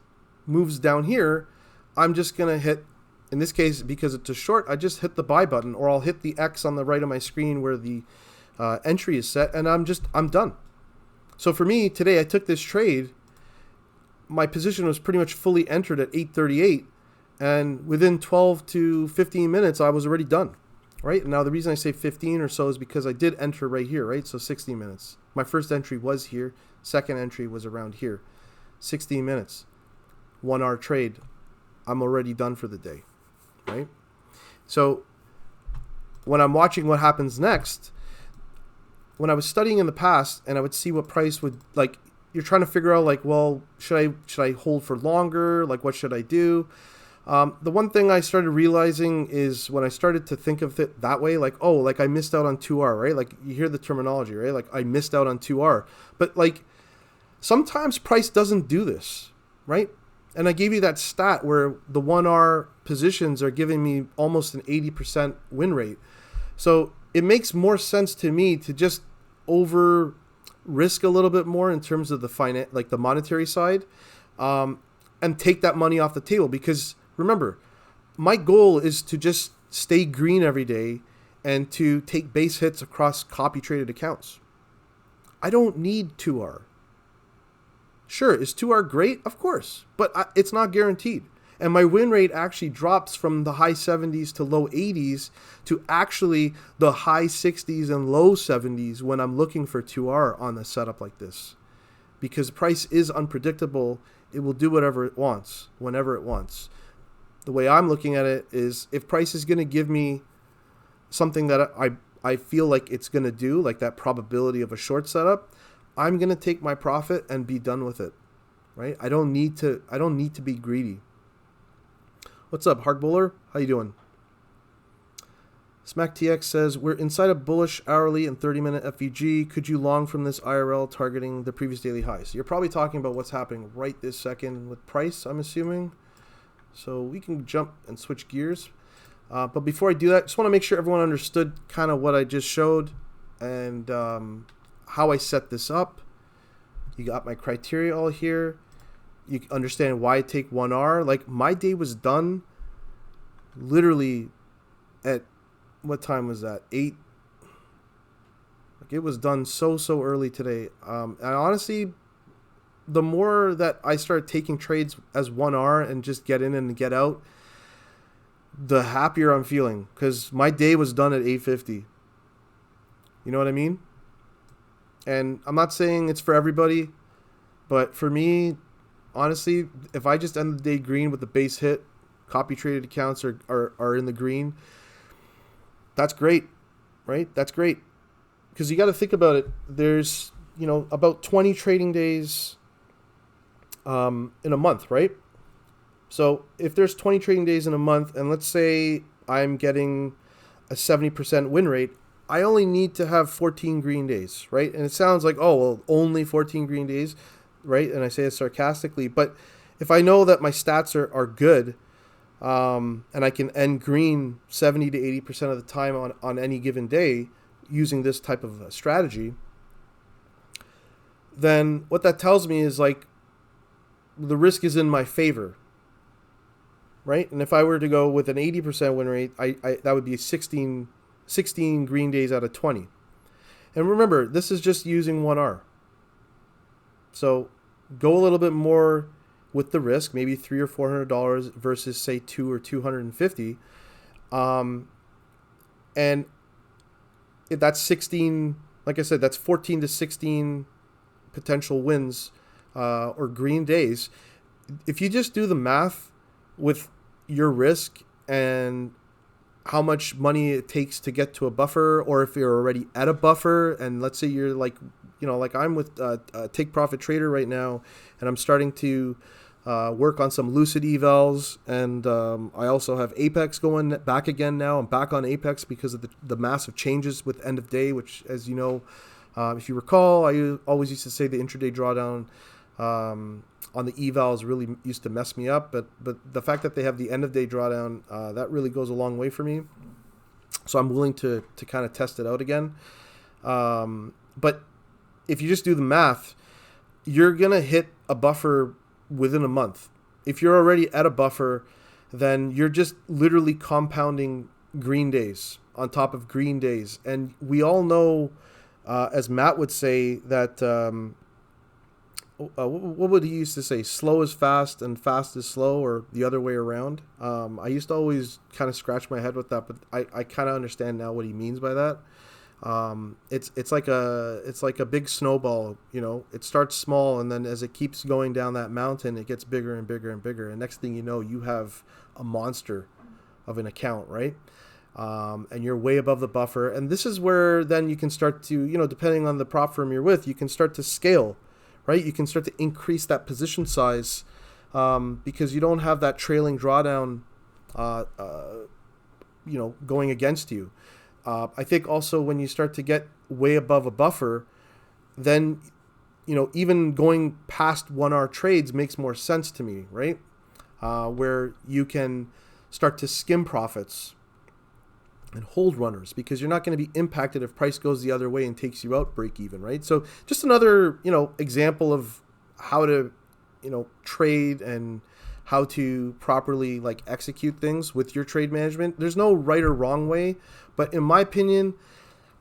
moves down here, I'm just going to hit, in this case, because it's a short, I just hit the buy button, or I'll hit the X on the right of my screen where the entry is set, and I'm done. So for me, today, I took this trade. My position was pretty much fully entered at 838, and within 12 to 15 minutes, I was already done. Right? Now, the reason I say 15 or so is because I did enter right here, right? So 16 minutes. My first entry was here. Second entry was around here. 16 minutes. 1R trade. I'm already done for the day, right? So when I'm watching what happens next, when I was studying in the past and I would see what price would, like, you're trying to figure out, like, well, should I hold for longer? Like, what should I do? The one thing I started realizing is when I started to think of it that way, like, oh, like I missed out on 2R, right? Like you hear the terminology, right? Like I missed out on 2R. But like sometimes price doesn't do this, right? And I gave you that stat where the 1R positions are giving me almost an 80% win rate. So it makes more sense to me to just over risk a little bit more in terms of the monetary side, and take that money off the table. Because remember, my goal is to just stay green every day and to take base hits across copy traded accounts. I don't need 2R. Sure, is 2R great? Of course, but it's not guaranteed. And my win rate actually drops from the high 70s to low 80s to actually the high 60s and low 70s when I'm looking for 2R on a setup like this. Because price is unpredictable. It will do whatever it wants, whenever it wants. The way I'm looking at it is if price is going to give me something that I feel like it's going to do, like that probability of a short setup, I'm going to take my profit and be done with it, right? I don't need to be greedy. What's up, Hard Bowler? How you doing? SmackTX says, we're inside a bullish hourly and 30-minute FVG. Could you long from this IRL targeting the previous daily highs? You're probably talking about what's happening right this second with price, I'm assuming. So we can jump and switch gears. But before I do that, I just want to make sure everyone understood kind of what I just showed and how I set this up. You got my criteria all here. You understand why I take 1R. Like my day was done literally at, what time was that? 8. Like it was done so early today. And honestly, the more that I start taking trades as 1R and just get in and get out, the happier I'm feeling because my day was done at 8:50. You know what I mean? And I'm not saying it's for everybody, but for me, honestly, if I just end the day green with the base hit, copy traded accounts are in the green, that's great, right? That's great. Because you got to think about it. There's, about 20 trading days in a month, right? So if there's 20 trading days in a month, and let's say I'm getting a 70% win rate, I only need to have 14 green days, right? And it sounds like, oh, well, only 14 green days, right? And I say it sarcastically, but if I know that my stats are good, and I can end green 70 to 80% of the time on any given day using this type of strategy, then what that tells me is like, the risk is in my favor, right? And if I were to go with an 80% win rate, I that would be 16 green days out of 20. And remember, this is just using 1R. So go a little bit more with the risk, maybe $300 or $400 versus say $200 or $250. And if that's 16, like I said, that's 14 to 16 potential wins or green days. If you just do the math with your risk and how much money it takes to get to a buffer, or if you're already at a buffer, and let's say you're like, like I'm with Take Profit Trader right now, and I'm starting to work on some Lucid evals, and I also have Apex going back again now. I'm back on Apex because of the massive changes with end of day, which, as you know, if you recall, I always used to say the intraday drawdown on the evals really used to mess me up, but the fact that they have the end of day drawdown, that really goes a long way for me. So I'm willing to kind of test it out again. But if you just do the math, you're going to hit a buffer within a month. If you're already at a buffer, then you're just literally compounding green days on top of green days. And we all know, as Matt would say, that what would he used to say? Slow is fast and fast is slow, or the other way around. I used to always kind of scratch my head with that, but I kind of understand now what he means by that. It's like a big snowball. It starts small, and then as it keeps going down that mountain, it gets bigger and bigger and bigger. And next thing you know, you have a monster of an account, right? And you're way above the buffer. And this is where then you can start to, depending on the prop firm you're with, you can start to scale, right? You can start to increase that position size because you don't have that trailing drawdown, going against you. I think also when you start to get way above a buffer, then, even going past 1R trades makes more sense to me, right? Where you can start to skim profits and hold runners because you're not going to be impacted if price goes the other way and takes you out break even, right? So just another, example of how to, trade and how to properly execute things with your trade management. There's no right or wrong way, but in my opinion,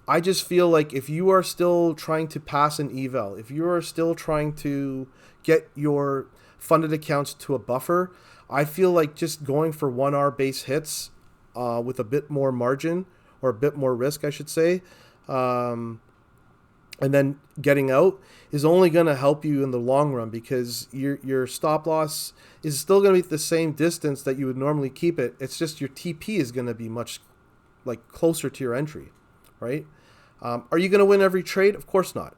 I just feel like if you are still trying to pass an eval, if you are still trying to get your funded accounts to a buffer, I feel like just going for 1R base hits with a bit more margin, or a bit more risk, I should say, and then getting out is only going to help you in the long run, because your stop loss is still going to be at the same distance that you would normally keep it. It's just your TP is going to be much closer to your entry, right? Are you going to win every trade? Of course not,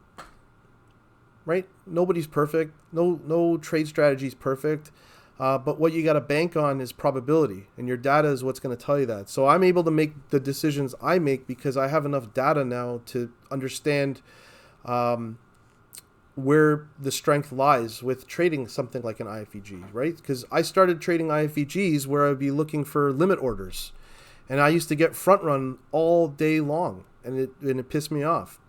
right? Nobody's perfect. No trade strategy is perfect. But what you got to bank on is probability, and your data is what's going to tell you that. So I'm able to make the decisions I make because I have enough data now to understand where the strength lies with trading something like an IFVG, right? Because I started trading IFVGs where I'd be looking for limit orders, and I used to get front run all day long, and it pissed me off.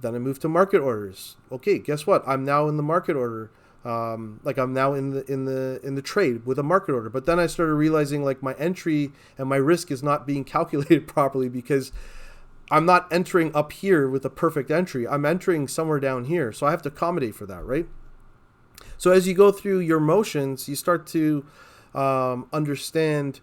Then I moved to market orders. Okay, guess what? I'm now in the market order. I'm now in the trade with a market order. But then I started realizing my entry and my risk is not being calculated properly, because I'm not entering up here with a perfect entry. I'm entering somewhere down here. So I have to accommodate for that, right? So as you go through your motions, you start to understand,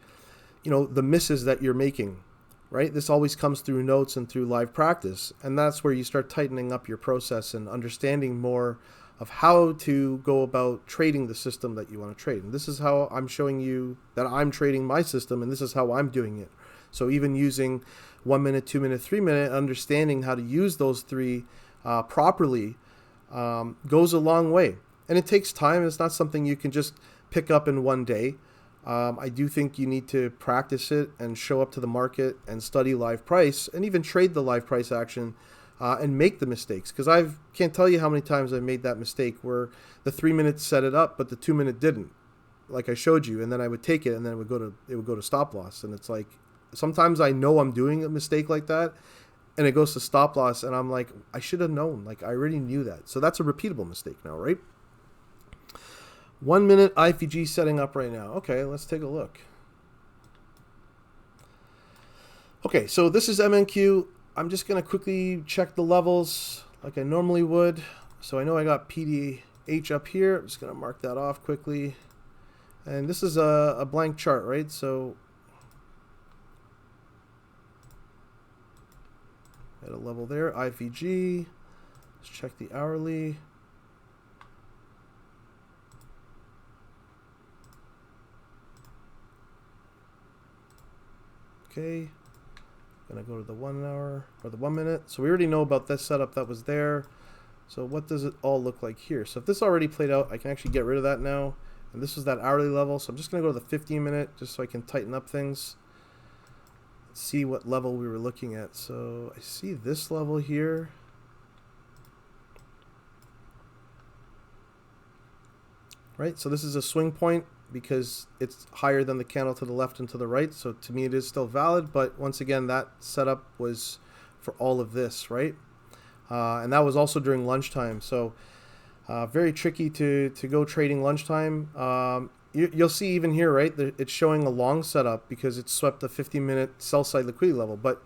the misses that you're making, right? This always comes through notes and through live practice. And that's where you start tightening up your process and understanding more of how to go about trading the system that you want to trade. And this is how I'm showing you that I'm trading my system, and this is how I'm doing it. So even using 1 minute, 2 minute, 3 minute, understanding how to use those three properly goes a long way. And it takes time. It's not something you can just pick up in one day. I do think you need to practice it and show up to the market and study live price and even trade the live price action and make the mistakes. Because I can't tell you how many times I've made that mistake where the 3 minutes set it up, but the 2 minute didn't, like I showed you. And then I would take it, and then it would go to stop loss. And it's sometimes I know I'm doing a mistake like that, and it goes to stop loss, and I'm like, I should have known. I already knew that. So that's a repeatable mistake now, right? 1 minute IFVG setting up right now. Okay, let's take a look. Okay, so this is MNQ. I'm just going to quickly check the levels like I normally would. So I know I got PDH up here. I'm just going to mark that off quickly. And this is a blank chart, right? So at a level there, IFVG. Let's check the hourly. Okay, gonna go to the 1 hour or the 1 minute. So we already know about this setup that was there. So what does it all look like here? So if this already played out, I can actually get rid of that now. And this is that hourly level. So I'm just gonna go to the 15 minute just so I can tighten up things. Let's see what level we were looking at. So I see this level here. Right, so this is a swing point because it's higher than the candle to the left and to the right. So to me, it is still valid. But once again, that setup was for all of this, right? And that was also during lunchtime. So very tricky to go trading lunchtime. You'll see even here, right? It's showing a long setup because it swept the 50-minute sell-side liquidity level. But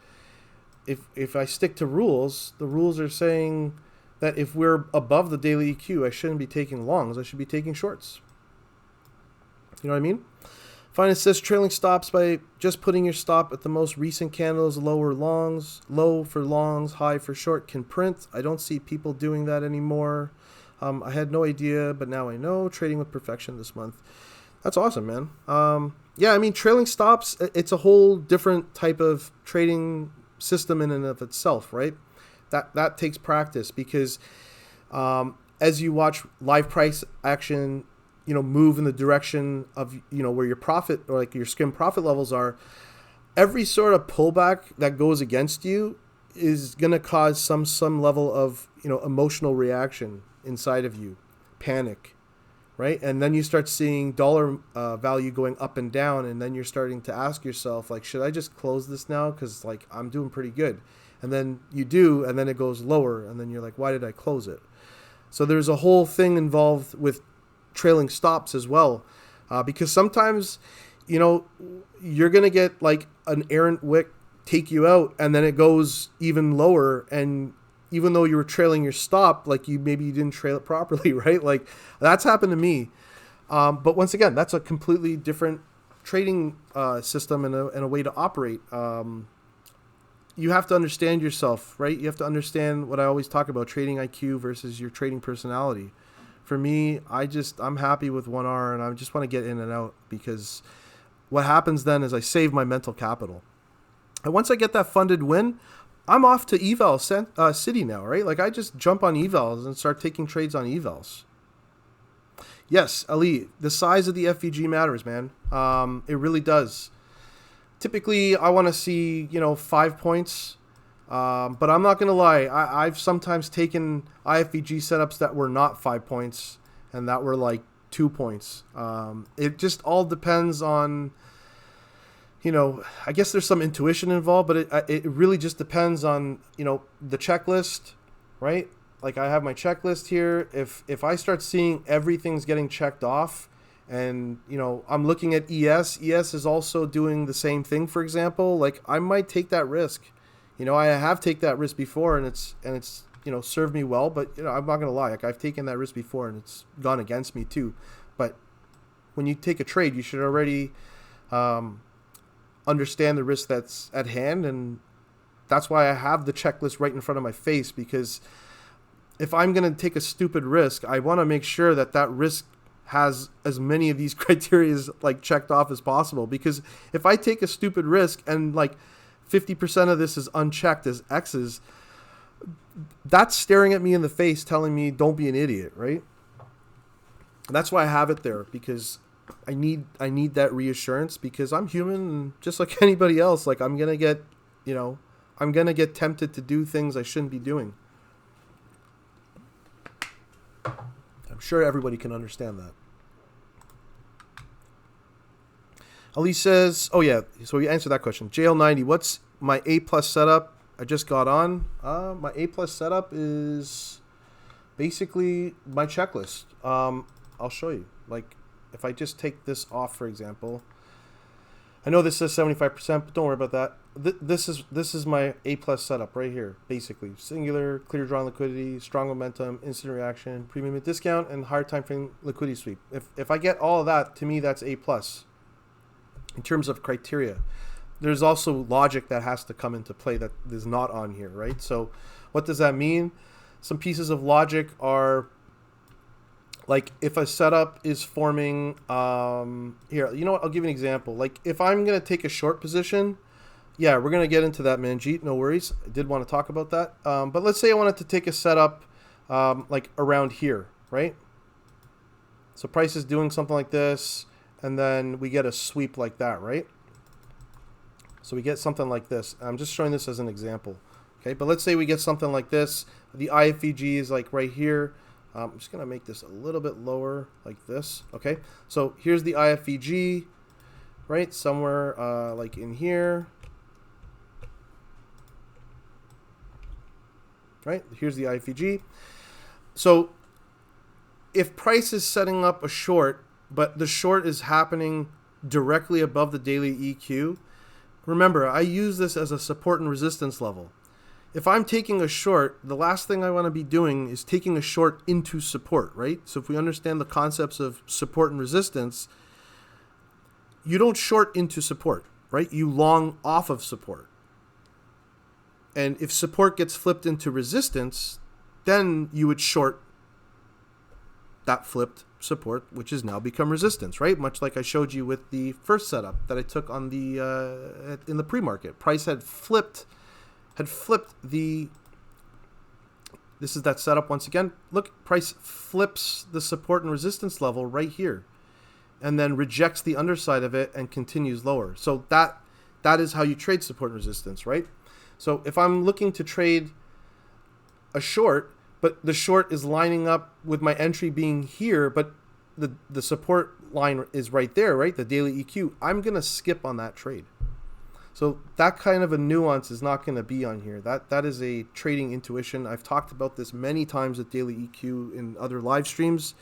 if I stick to rules, the rules are saying that if we're above the daily EQ, I shouldn't be taking longs. I should be taking shorts. You know what I mean? Finance says trailing stops by just putting your stop at the most recent candles, lower longs, low for longs, high for short can print. I don't see people doing that anymore. I had no idea, but now I know. Trading with perfection this month. That's awesome, man. Yeah, I mean, trailing stops, it's a whole different type of trading system in and of itself, right? That takes practice because as you watch live price action, move in the direction of, where your profit or like your skim profit levels are, every sort of pullback that goes against you is going to cause some level of, emotional reaction inside of you, panic, right? And then you start seeing dollar value going up and down. And then you're starting to ask yourself, like, should I just close this now? Because like I'm doing pretty good. And then you do, and then it goes lower. And then you're like, why did I close it? So there's a whole thing involved with trailing stops as well, because sometimes you're gonna get like an errant wick take you out, and then it goes even lower, and even though you were trailing your stop, like maybe you didn't trail it properly, right? Like that's happened to me, but once again, that's a completely different trading system and a way to operate. You have to understand yourself, right? You have to understand what I always talk about, trading IQ versus your trading personality. For me, I'm happy with 1R, and I just want to get in and out, because what happens then is I save my mental capital. And once I get that funded win, I'm off to eval city now, right? Like I just jump on evals and start taking trades on evals. Yes, Ali, the size of the FVG matters, man. It really does. Typically, I want to see, 5 points. But I'm not going to lie. I've sometimes taken IFVG setups that were not 5 points and that were like 2 points. It just all depends on, I guess there's some intuition involved, but it really just depends on, the checklist, right? Like I have my checklist here. If I start seeing everything's getting checked off, and, I'm looking at ES is also doing the same thing, for example, like I might take that risk. I have taken that risk before, and it's served me well. But I'm not gonna lie, like I've taken that risk before, and it's gone against me too. But when you take a trade, you should already understand the risk that's at hand, and that's why I have the checklist right in front of my face. Because if I'm gonna take a stupid risk, I want to make sure that risk has as many of these criteria like checked off as possible. Because if I take a stupid risk and like 50% of this is unchecked as X's, that's staring at me in the face telling me don't be an idiot, right? And that's why I have it there, because I need that reassurance, because I'm human, and just like anybody else, like I'm gonna get tempted to do things I shouldn't be doing. I'm sure everybody can understand that. Ali says, oh yeah, so we answered that question. JL90, what's my A+ setup? I just got on. My A+ setup is basically my checklist. I'll show you. Like if I just take this off, for example, I know this says 75%, but don't worry about that. This is my A plus setup right here, basically. Singular, clear drawn liquidity, strong momentum, instant reaction, premium at discount, and higher time frame liquidity sweep. If I get all of that, to me that's A plus in terms of criteria. There's also logic that has to come into play that is not on here, right? So what does that mean? Some pieces of logic are like if a setup is forming, here, you know what? I'll give you an example. Like if I'm going to take a short position, yeah, we're going to get into that, Manjeet. No worries. I did want to talk about that. But let's say I wanted to take a setup like around here, right? So price is doing something like this, and then we get a sweep like that, right? So we get something like this. I'm just showing this as an example. Okay, but let's say we get something like this. The IFVG is like right here. I'm just going to make this a little bit lower like this. Okay, so here's the IFVG, right? Somewhere like in here. Right, here's the IFVG. So if price is setting up a short, but the short is happening directly above the daily EQ, remember, I use this as a support and resistance level. If I'm taking a short, the last thing I want to be doing is taking a short into support, right? So if we understand the concepts of support and resistance, you don't short into support, right? You long off of support. And if support gets flipped into resistance, then you would short that flipped support, which has now become resistance, right? Much like I showed you with the first setup that I took on the in the pre-market. Price had flipped the, this is that setup once again. Look, price flips the support and resistance level right here and then rejects the underside of it and continues lower. So that is how you trade support and resistance, right? So if I'm looking to trade a short, but the short is lining up with my entry being here, but the support line is right there, right? The daily EQ, I'm going to skip on that trade. So that kind of a nuance is not going to be on here. That is a trading intuition. I've talked about this many times at daily EQ in other live streams.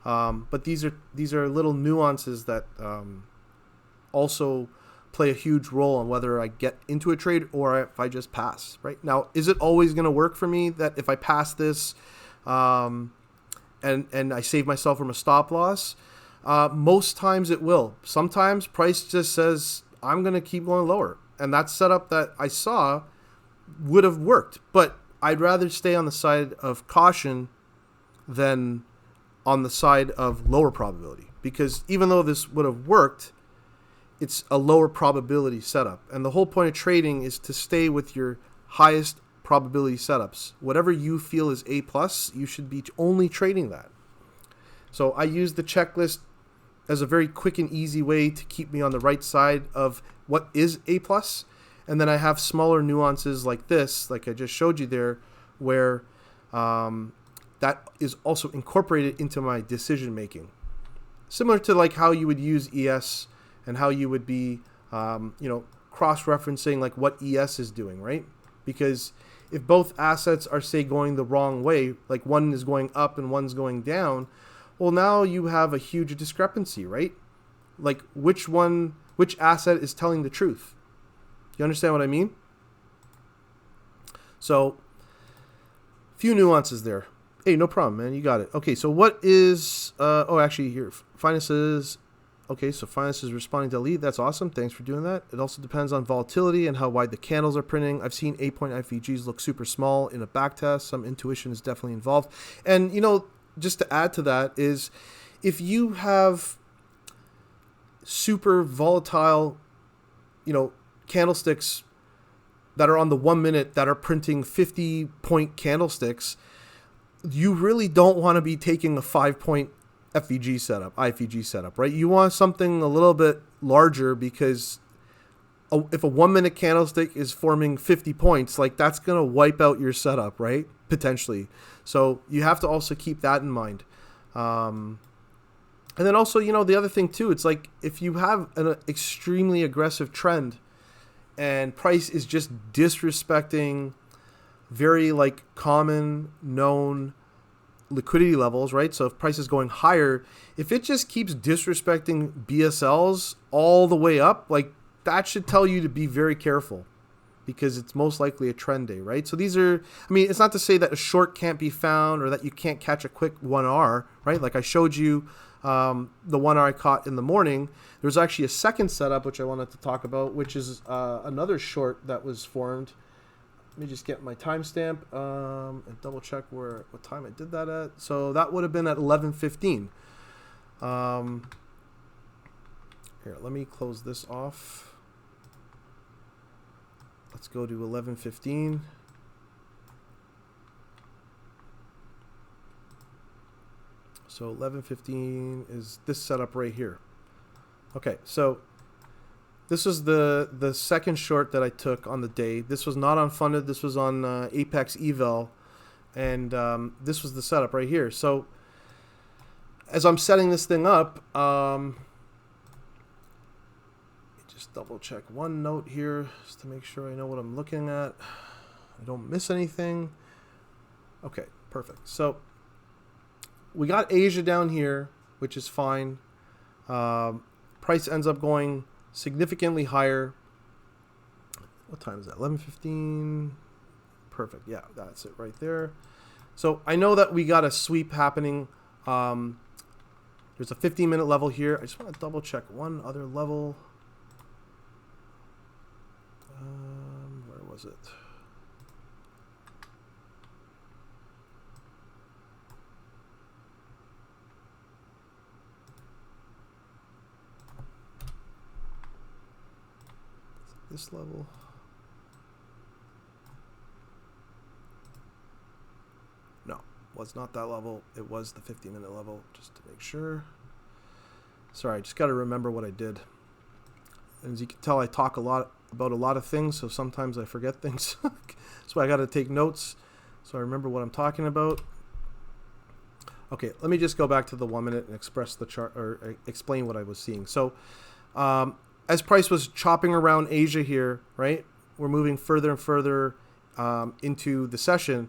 But these are little nuances that also play a huge role on whether I get into a trade or if I just pass, right? Now, is it always going to work for me that if I pass this and I save myself from a stop loss? Most times it will. Sometimes price just says, I'm going to keep going lower. And that setup that I saw would have worked. But I'd rather stay on the side of caution than on the side of lower probability. Because even though this would have worked, it's a lower probability setup. And the whole point of trading is to stay with your highest probability setups. Whatever you feel is A+, you should be only trading that. So I use the checklist as a very quick and easy way to keep me on the right side of what is A+. And then I have smaller nuances like this, like I just showed you there, where that is also incorporated into my decision making. Similar to like how you would use ES and how you would be, cross-referencing like what ES is doing, right? Because if both assets are, say, going the wrong way, like one is going up and one's going down, well, now you have a huge discrepancy, right? Like which asset is telling the truth? You understand what I mean? So, few nuances there. Hey, no problem, man. You got it. Okay, so what is... here, finances... Okay, so finance is responding to lead. That's awesome. Thanks for doing that. It also depends on volatility and how wide the candles are printing. I've seen 8-point IFVGs look super small in a back test. Some intuition is definitely involved. And, just to add to that is if you have super volatile, candlesticks that are on the 1 minute that are printing 50-point candlesticks, you really don't want to be taking a 5-point IFVG setup, right? You want something a little bit larger because if a 1 minute candlestick is forming 50 points, like that's going to wipe out your setup, right? Potentially. So you have to also keep that in mind. And then also, the other thing too, it's like if you have an extremely aggressive trend and price is just disrespecting very like common known liquidity levels, right? So if price is going higher, if it just keeps disrespecting BSLs all the way up, like that should tell you to be very careful, because it's most likely a trend day, right? So these are, I mean, it's not to say that a short can't be found or that you can't catch a quick 1R, right? Like I showed you the 1R I caught in the morning. There's actually a second setup, which I wanted to talk about, which is another short that was formed. Let me just get my timestamp and double check what time I did that at. So that would have been at 11:15. Here, let me close this off. Let's go to 11:15. So 11:15 is this setup right here. Okay, so this is the second short that I took on the day. This was not unfunded. This was on Apex Eval, and this was the setup right here. So as I'm setting this thing up, just double check one note here just to make sure I know what I'm looking at. I don't miss anything. Okay, perfect. So we got Asia down here, which is fine. Price ends up going significantly higher. What time is that? 11:15. Perfect. Yeah, that's it right there. So I know that we got a sweep happening. There's a 15-minute level here. I just want to double check one other level. Where was it? This level. No, was not that level. It was the 15-minute level, just to make sure. Sorry, I just got to remember what I did. And as you can tell, I talk a lot about a lot of things, so sometimes I forget things. So I got to take notes so I remember what I'm talking about. Okay, let me just go back to the 1 minute and express the chart, or explain what I was seeing. So as price was chopping around Asia here, right, we're moving further and further into the session.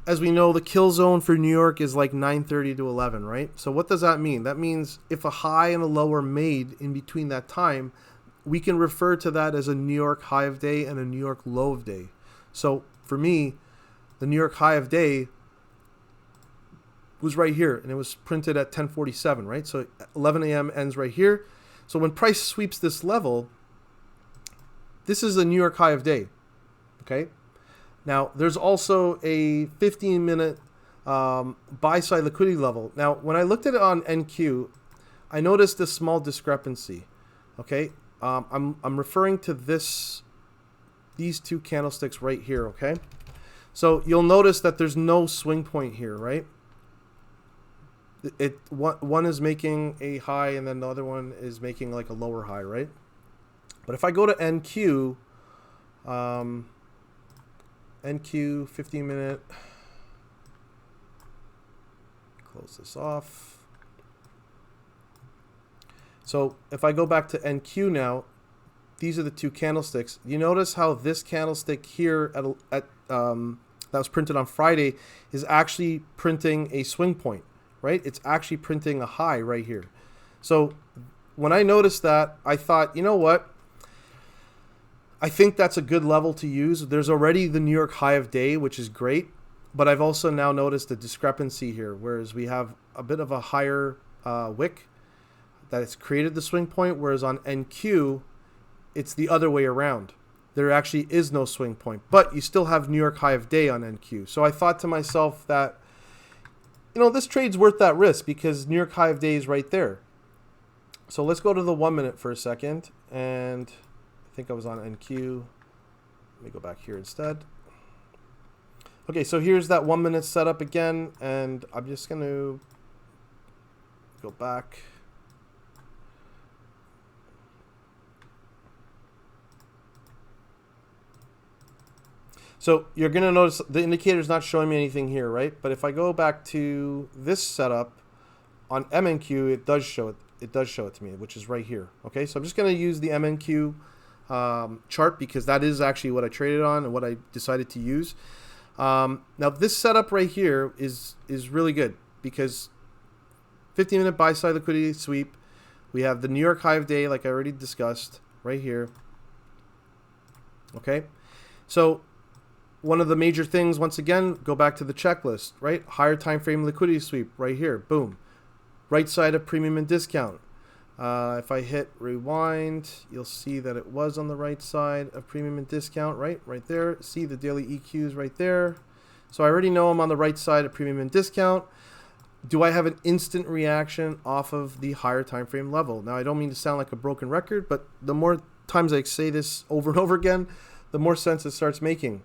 As we know, the kill zone for New York is like 9:30 to 11, right? So what does that mean? That means if a high and a low are made in between that time, we can refer to that as a New York high of day and a New York low of day. So for me, the New York high of day was right here, and it was printed at 10:47, right? So 11 a.m. ends right here. So when price sweeps this level, this is a New York high of day, okay? Now, there's also a 15-minute buy-side liquidity level. Now, when I looked at it on NQ, I noticed this small discrepancy, okay? I'm referring to these two candlesticks right here, okay? So you'll notice that there's no swing point here, right? One is making a high and then the other one is making like a lower high, right? But if I go to NQ, NQ 15-minute, close this off. So if I go back to NQ now, these are the two candlesticks. You notice how this candlestick here that was printed on Friday is actually printing a swing point, right? It's actually printing a high right here. So when I noticed that, I thought, you know what? I think that's a good level to use. There's already the New York high of day, which is great. But I've also now noticed a discrepancy here, whereas we have a bit of a higher wick that it's created the swing point, whereas on NQ, it's the other way around. There actually is no swing point, but you still have New York high of day on NQ. So I thought to myself that, you know, this trade's worth that risk because New York high of day is right there. So let's go to the 1 minute for a second. And I think I was on NQ. Let me go back here instead. Okay, so here's that 1 minute setup again. And I'm just going to go back. So you're going to notice the indicator is not showing me anything here, right? But if I go back to this setup on MNQ, it does show it. It does show it to me, which is right here. Okay, so I'm just going to use the MNQ chart because that is actually what I traded on and what I decided to use. Now this setup right here is really good because 15-minute buy side liquidity sweep. We have the New York high of day, like I already discussed, right here. Okay, so one of the major things, once again, go back to the checklist, right? Higher time frame liquidity sweep right here, boom. Right side of premium and discount. If I hit rewind, you'll see that it was on the right side of premium and discount, right there. See the daily EQs right there. So I already know I'm on the right side of premium and discount. Do I have an instant reaction off of the higher time frame level? Now, I don't mean to sound like a broken record, but the more times I say this over and over again, the more sense it starts making.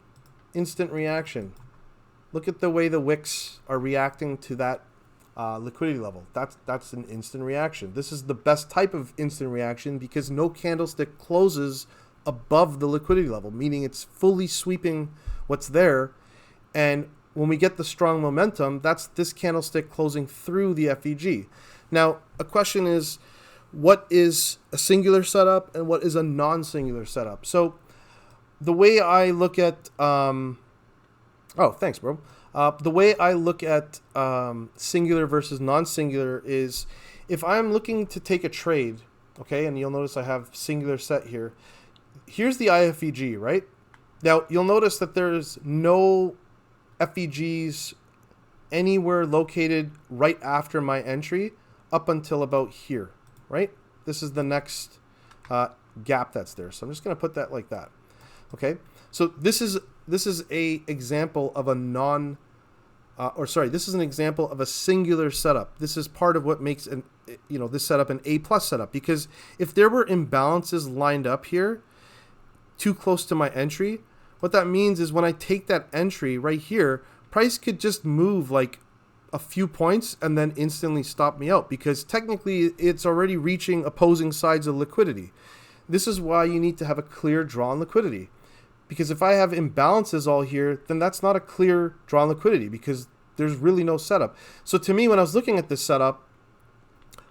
Instant reaction. Look at the way the wicks are reacting to that liquidity level. That's an instant reaction. This is the best type of instant reaction because no candlestick closes above the liquidity level, meaning it's fully sweeping what's there. And when we get the strong momentum, that's this candlestick closing through the FVG. Now, a question is, what is a singular setup and what is a non-singular setup? So the way I look at... oh, thanks, bro. The way I look at singular versus non-singular is if I'm looking to take a trade, okay, and you'll notice I have singular set here. Here's the IFVG, right? Now, you'll notice that there's no FVGs anywhere located right after my entry up until about here, right? This is the next gap that's there. So I'm just going to put that like that. Okay, so this is a example of a this is an example of a singular setup. This is part of what makes this setup an A+ setup, because if there were imbalances lined up here too close to my entry, what that means is when I take that entry right here, price could just move like a few points and then instantly stop me out because technically it's already reaching opposing sides of liquidity. This is why you need to have a clear drawn liquidity. Because if I have imbalances all here, then that's not a clear drawn liquidity because there's really no setup. So to me, when I was looking at this setup,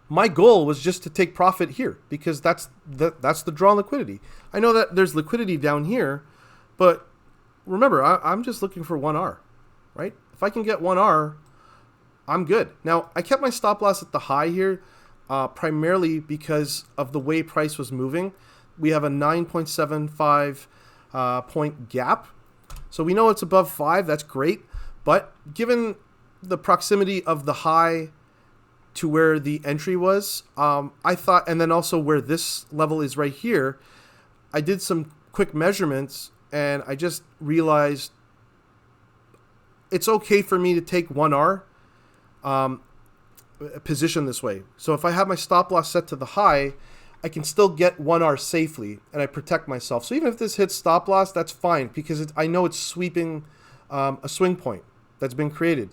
my goal was just to take profit here because that's the drawn liquidity. I know that there's liquidity down here, but remember, I'm just looking for 1R, right? If I can get 1R, I'm good. Now, I kept my stop loss at the high here primarily because of the way price was moving. We have a 9.75 point gap. So we know it's above 5. That's great. But given the proximity of the high to where the entry was, I thought, and then also where this level is right here, I did some quick measurements and I just realized it's okay for me to take 1R position this way. So if I have my stop loss set to the high, I can still get 1R safely and I protect myself. So even if this hits stop loss, that's fine because I know it's sweeping a swing point that's been created.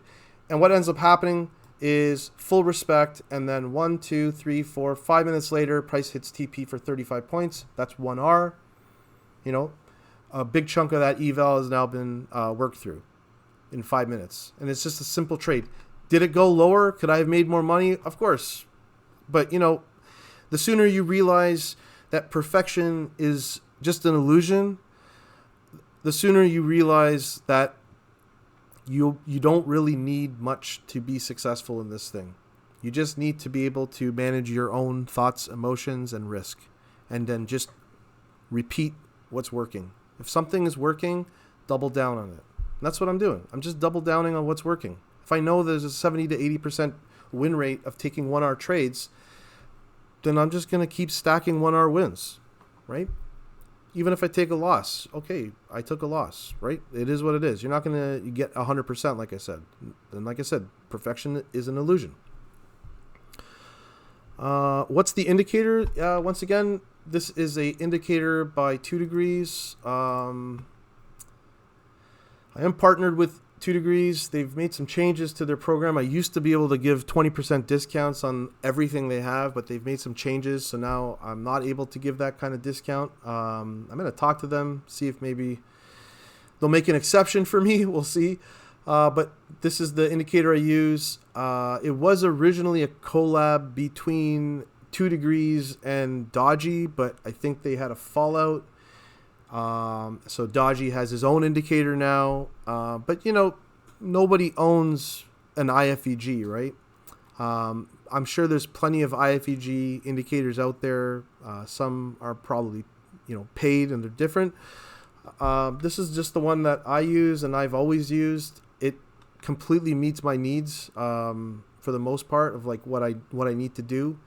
And what ends up happening is full respect, and then 1, 2, 3, 4, 5 minutes later, price hits TP for 35 points. That's 1R. A big chunk of that eval has now been worked through in 5 minutes. And it's just a simple trade. Did it go lower? Could I have made more money? Of course. But, the sooner you realize that perfection is just an illusion, the sooner you realize that you don't really need much to be successful in this thing. You just need to be able to manage your own thoughts, emotions, and risk, and then just repeat what's working. If something is working, double down on it. And that's what I'm doing. I'm just double downing on what's working. If I know there's a 70 to 80% win rate of taking 1R trades, then I'm just going to keep stacking 1R wins, right? Even if I take a loss, okay, I took a loss, right? It is what it is. You're not going to get 100%, like I said. And like I said, perfection is an illusion. What's the indicator? Once again, this is a indicator by 2 Degrees. I am partnered with 2 Degrees. They've made some changes to their program. I used to be able to give 20% discounts on everything they have, but they've made some changes. So now I'm not able to give that kind of discount. I'm going to talk to them, see if maybe they'll make an exception for me. We'll see. But this is the indicator I use. It was originally a collab between 2 Degrees and Dodgy, but I think they had a fallout. So Dodgy has his own indicator now, but nobody owns an IFVG, right? I'm sure there's plenty of IFVG indicators out there. Some are probably paid and they're different. This is just the one that I use and I've always used. It completely meets my needs for the most part of like what I need to do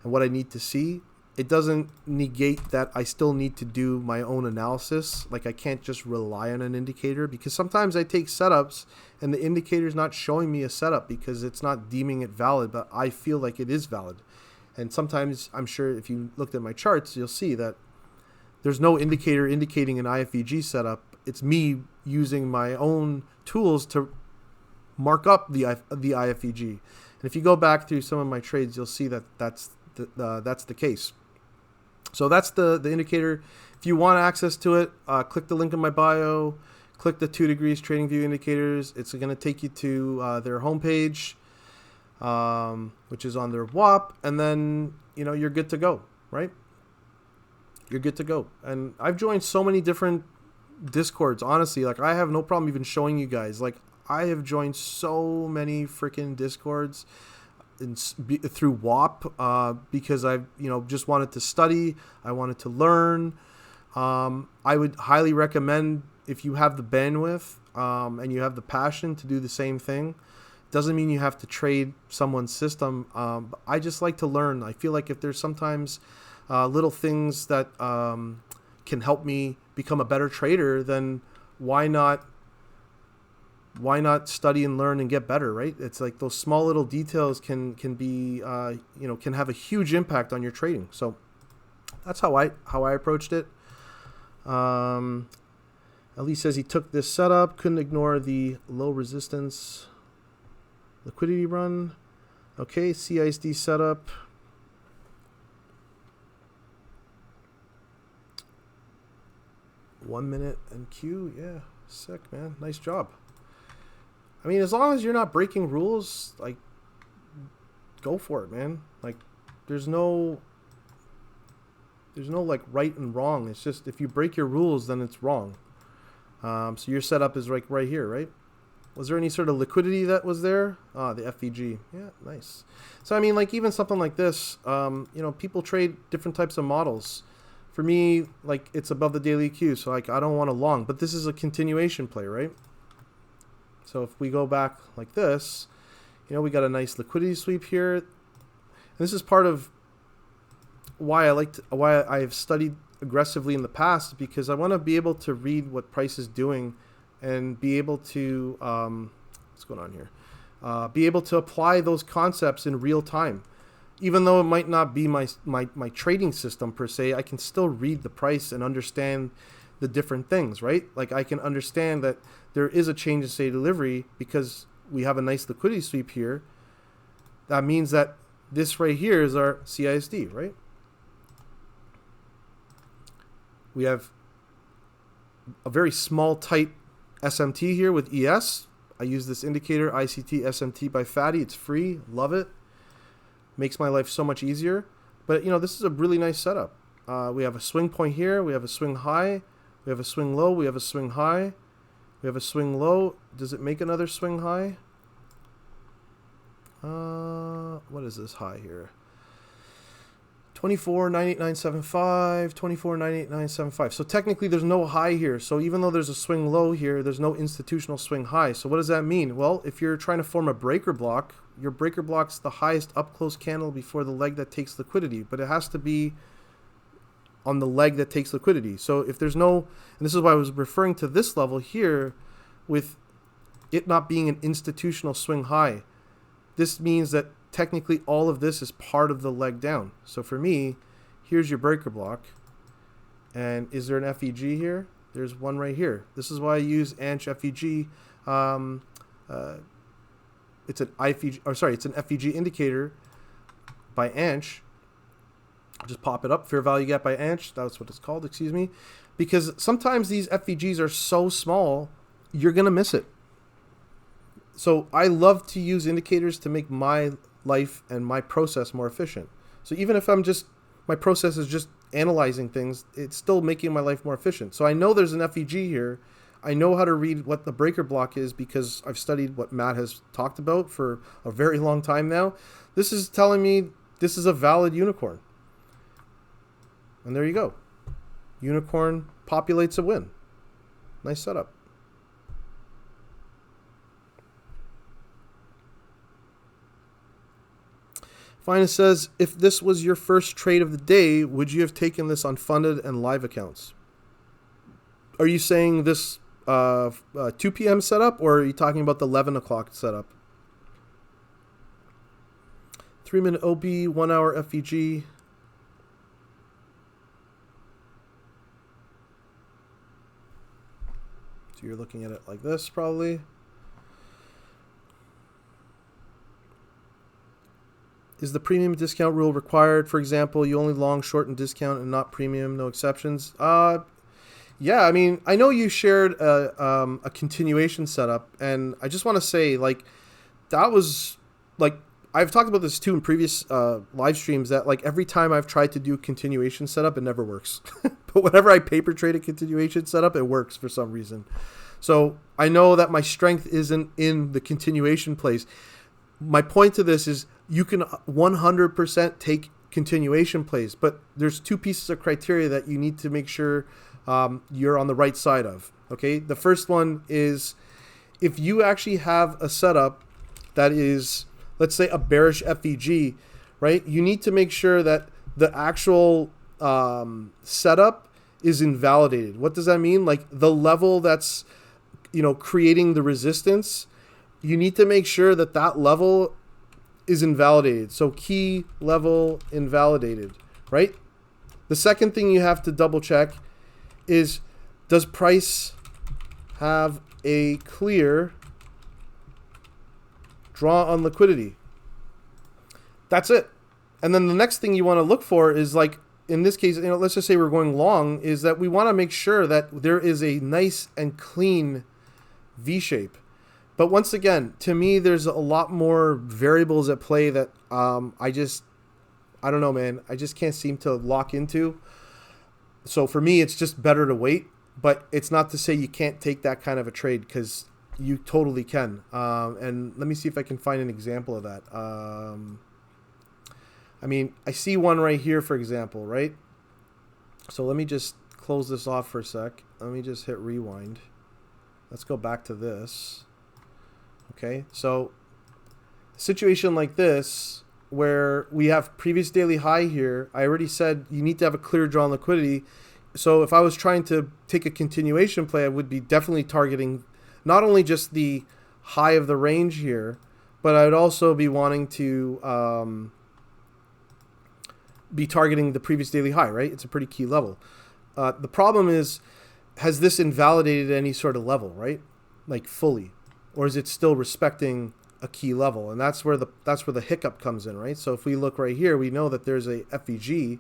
and what I need to see. It doesn't negate that I still need to do my own analysis. Like I can't just rely on an indicator, because sometimes I take setups and the indicator's not showing me a setup because it's not deeming it valid, but I feel like it is valid. And sometimes, I'm sure if you looked at my charts, you'll see that there's no indicator indicating an IFVG setup. It's me using my own tools to mark up the IFVG. And if you go back through some of my trades, you'll see that that's the case. So that's the indicator. If you want access to it, click the link in my bio, click the 2 degrees trading view indicators. It's going to take you to their homepage, which is on their WAP, and then you're good to go, right? You're good to go. And I've joined so many different Discords, honestly. Like I have no problem even showing you guys. Like I have joined so many freaking Discords through WAP because I've just wanted to study. I wanted to learn. I would highly recommend, if you have the bandwidth and you have the passion to do the same thing. Doesn't mean you have to trade someone's system. But I just like to learn. I feel like if there's sometimes little things that can help me become a better trader, then why not study and learn and get better, right? It's like those small little details can be can have a huge impact on your trading. So that's how I approached it. Ali says he took this setup, couldn't ignore the low resistance liquidity run. Okay, CISD setup. One minute and Q. Yeah, sick, man. Nice job. I mean, as long as you're not breaking rules, like, go for it, man. Like, there's no like right and wrong. It's just if you break your rules, then it's wrong. So your setup is like right here, right? Was there any sort of liquidity that was there? The FVG. Yeah, nice. So I mean, like even something like this, people trade different types of models. For me, like it's above the daily Q, so like I don't want a long, but this is a continuation play, right? So if we go back like this, we got a nice liquidity sweep here. And this is part of why I have studied aggressively in the past, because I want to be able to read what price is doing and be able to what's going on here? Be able to apply those concepts in real time. Even though it might not be my trading system per se, I can still read the price and understand the different things, right? Like I can understand that there is a change in state delivery because we have a nice liquidity sweep here. That means that this right here is our CISD, right? We have a very small, tight SMT here with ES. I use this indicator, ICT SMT by Fatty. It's free. Love it. Makes my life so much easier. But, this is a really nice setup. We have a swing point here. We have a swing high. We have a swing low. We have a swing high. We have a swing low. Does it make another swing high? What is this high here? 24.98975, 24.98975. So technically there's no high here. So even though there's a swing low here, there's no institutional swing high. So what does that mean? Well, if you're trying to form a breaker block, your breaker block's the highest up close candle before the leg that takes liquidity, but it has to be on the leg that takes liquidity. So if there's no, and this is why I was referring to this level here with it not being an institutional swing high, this means that technically all of this is part of the leg down. So for me, here's your breaker block. And is there an FVG here? There's one right here. This is why I use ANCH FVG. It's an it's an FVG indicator by ANCH. Just pop it up, fair value gap by ANCH. That's what it's called, excuse me. Because sometimes these FVGs are so small, you're going to miss it. So I love to use indicators to make my life and my process more efficient. So even if my process is just analyzing things, it's still making my life more efficient. So I know there's an FVG here. I know how to read what the breaker block is because I've studied what Matt has talked about for a very long time now. This is telling me this is a valid unicorn. And there you go. Unicorn populates a win. Nice setup. Finance says, if this was your first trade of the day, would you have taken this on funded and live accounts? Are you saying this 2 p.m. setup, or are you talking about the 11 o'clock setup? 3-minute OB, 1 hour FVG. So you're looking at it like this, probably. Is the premium discount rule required? For example, you only long, short, and discount and not premium, no exceptions. Yeah, I mean, I know you shared a continuation setup, and I just want to say, like, that was, like, I've talked about this too in previous live streams, that, like, every time I've tried to do a continuation setup, it never works. But whenever I paper trade a continuation setup, it works for some reason. So I know that my strength isn't in the continuation plays. My point to this is you can 100% take continuation plays, but there's 2 pieces of criteria that you need to make sure you're on the right side of. Okay, the first one is if you actually have a setup that is, let's say, a bearish FVG, right? You need to make sure that the actual setup is invalidated. What does that mean? Like the level that's, creating the resistance, you need to make sure that that level is invalidated. So key level invalidated, right? The second thing you have to double check is, does price have a clear draw on liquidity? That's it. And then the next thing you want to look for is, like, in this case, let's just say we're going long, is that we want to make sure that there is a nice and clean V shape. But once again, to me, there's a lot more variables at play that I don't know, man. I just can't seem to lock into. So for me, it's just better to wait. But it's not to say you can't take that kind of a trade, because you totally can. And let me see if I can find an example of that. I mean, I see one right here, for example, right? So let me just close this off for a sec. Let me just hit rewind. Let's go back to this. Okay, so situation like this, where we have previous daily high here, I already said you need to have a clear draw on liquidity. So if I was trying to take a continuation play, I would be definitely targeting not only just the high of the range here, but I'd also be wanting to be targeting the previous daily high, right? It's a pretty key level. The problem is, has this invalidated any sort of level, right? Like fully, or is it still respecting a key level? And that's where the hiccup comes in, right? So if we look right here, we know that there's a FVG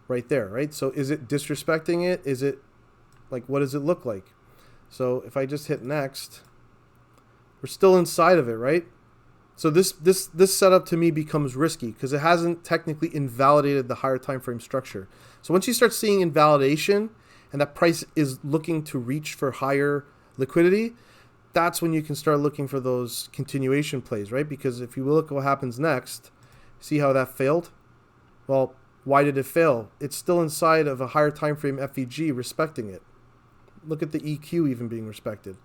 right there, right? So is it disrespecting it? Is it, like, what does it look like? So if I just hit next, we're still inside of it, right? So this setup to me becomes risky because it hasn't technically invalidated the higher time frame structure. So once you start seeing invalidation and that price is looking to reach for higher liquidity, that's when you can start looking for those continuation plays, right? Because if you look at what happens next, see how that failed? Well, why did it fail? It's still inside of a higher time frame FVG respecting it. Look at the EQ even being respected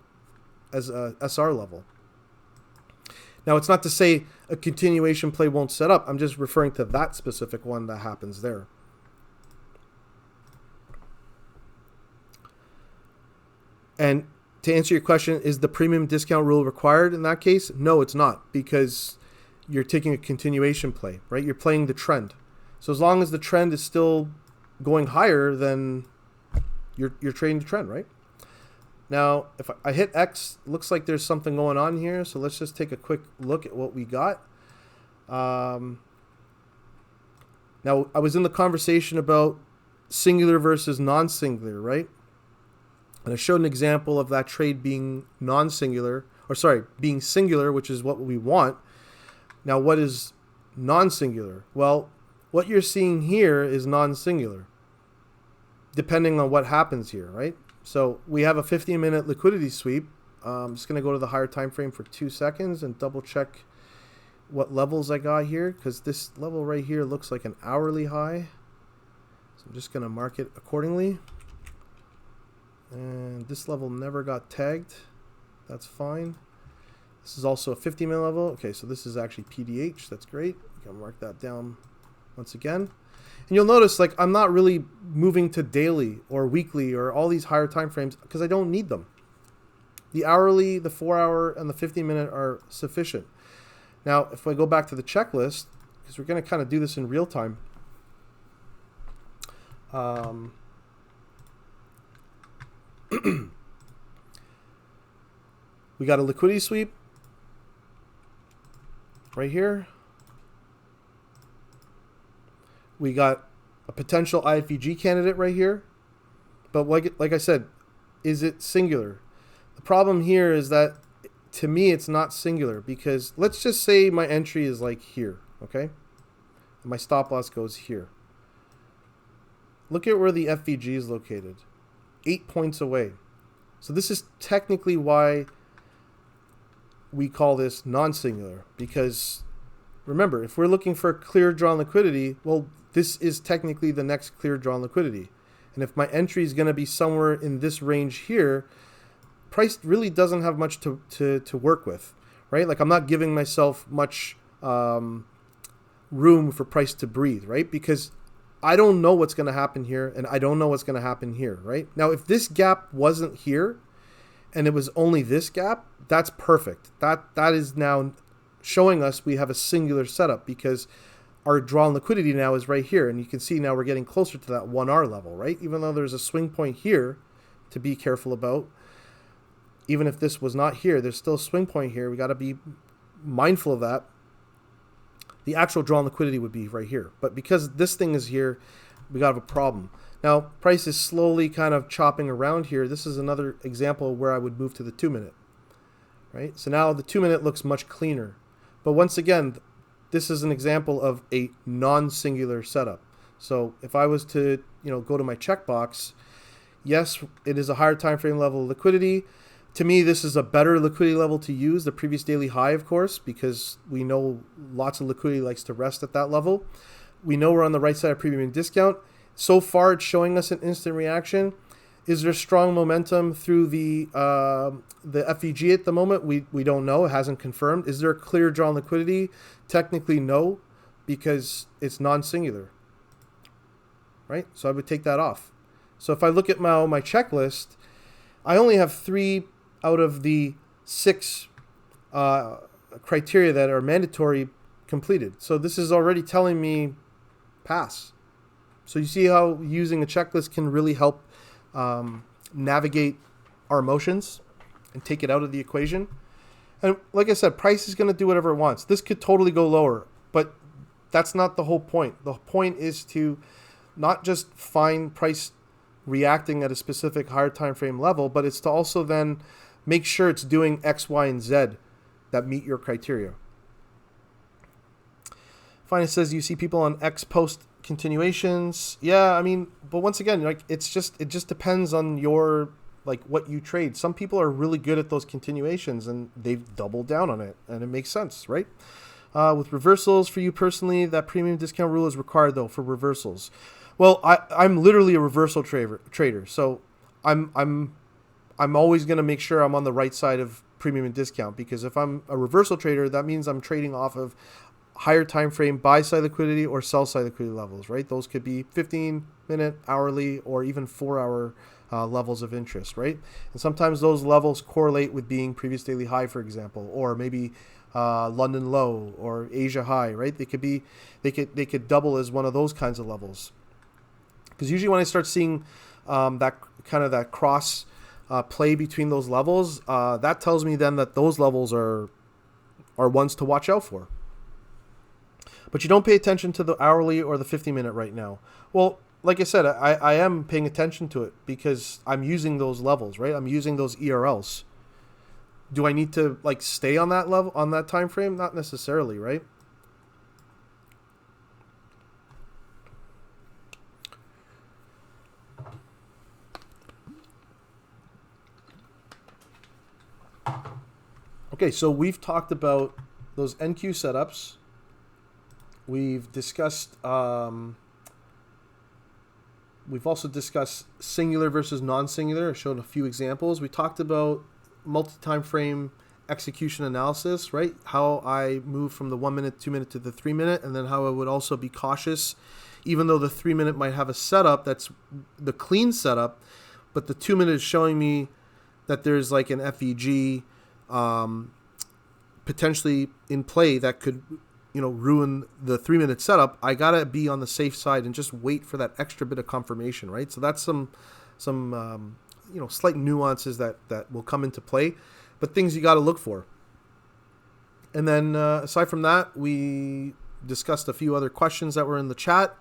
as a SR level. Now, it's not to say a continuation play won't set up. I'm just referring to that specific one that happens there. And to answer your question, is the premium discount rule required in that case? No, it's not, because you're taking a continuation play, right? You're playing the trend. So as long as the trend is still going higher, then you're trading the trend, right? Now, if I hit X, looks like there's something going on here. So let's just take a quick look at what we got. Now, I was in the conversation about singular versus non-singular, right? And I showed an example of that trade being non-singular, or sorry, being singular, which is what we want. Now, what is non-singular? Well, what you're seeing here is non-singular, depending on what happens here, right? So we have a 15-minute liquidity sweep. I'm just going to go to the higher time frame for 2 seconds and double check what levels I got here, because this level right here looks like an hourly high. So I'm just going to mark it accordingly. And this level never got tagged. That's fine. This is also a 50-minute level. Okay, so this is actually PDH. That's great. You can mark that down once again. And you'll notice, like, I'm not really moving to daily or weekly or all these higher time frames because I don't need them. The hourly, the 4-hour, and the 50-minute are sufficient. Now, if I go back to the checklist, because we're going to kind of do this in real time. We got a liquidity sweep right here. We got a potential IFVG candidate right here. But like I said, is it singular? The problem here is that, to me, it's not singular, because let's just say my entry is like here, okay? And my stop loss goes here. Look at where the FVG is located. 8 points away. So this is technically why we call this non-singular, because remember, if we're looking for clear drawn liquidity, well, this is technically the next clear drawn liquidity. And if my entry is going to be somewhere in this range here, price really doesn't have much to work with, right? Like, I'm not giving myself much room for price to breathe, right? Because I don't know what's going to happen here, and I don't know what's going to happen here, right? Now, if this gap wasn't here and it was only this gap, that's perfect. That is now showing us we have a singular setup, because our drawn liquidity now is right here. And you can see now we're getting closer to that 1R level, right? Even though there's a swing point here to be careful about. Even if this was not here, there's still a swing point here. We got to be mindful of that. The actual drawn liquidity would be right here. But because this thing is here, we got to have a problem. Now, price is slowly kind of chopping around here. This is another example where I would move to the 2-minute. Right? So now the 2-minute looks much cleaner. But once again, this is an example of a non-singular setup. So if I was to, go to my checkbox, yes, it is a higher time frame level of liquidity. To me, this is a better liquidity level to use, the previous daily high, of course, because we know lots of liquidity likes to rest at that level. We know we're on the right side of premium and discount. So far, it's showing us an instant reaction. Is there strong momentum through the FVG at the moment? We don't know. It hasn't confirmed. Is there a clear drawn liquidity? Technically, no, because it's non-singular, right? So I would take that off. So if I look at my checklist, I only have 3 out of the 6 criteria that are mandatory completed. So this is already telling me pass. So you see how using a checklist can really help navigate our emotions and take it out of the equation. And like I said, price is going to do whatever it wants. This could totally go lower, but that's not the whole point. The point is to not just find price reacting at a specific higher time frame level, but it's to also then make sure it's doing X, Y, and Z that meet your criteria. Fine, it says you see people on X post continuations. Yeah, I mean, but once again, like it just depends on your what you trade. Some people are really good at those continuations and they've doubled down on it, and it makes sense, right? With reversals for you personally, that premium discount rule is required though for reversals. Well, I'm literally a reversal trader, so I'm always going to make sure I'm on the right side of premium and discount, because if I'm a reversal trader, that means I'm trading off of higher time frame buy side liquidity or sell side liquidity levels, right? Those could be 15-minute, hourly, or even 4-hour levels of interest, right? And sometimes those levels correlate with being previous daily high, for example, or maybe London low or Asia high, right? They could double as one of those kinds of levels. Because usually when I start seeing that cross play between those levels, that tells me then that those levels are ones to watch out for. But you don't pay attention to the hourly or the 50-minute right now. Well, like I said, I am paying attention to it because I'm using those levels, right? I'm using those ERLs. Do I need to stay on that level, on that time frame? Not necessarily, right? Okay, so we've talked about those NQ setups. We've discussed. We've also discussed singular versus non-singular. I showed a few examples. We talked about multi-time frame execution analysis, right? How I move from the 1 minute, 2 minute to the 3 minute, and then how I would also be cautious, even though the 3 minute might have a setup that's the clean setup, but the 2 minute is showing me that there's like an FVG potentially in play that could, ruin the 3 minute setup. I gotta be on the safe side and just wait for that extra bit of confirmation, right? So that's some slight nuances that will come into play, but things you got to look for. And then aside from that, we discussed a few other questions that were in the chat.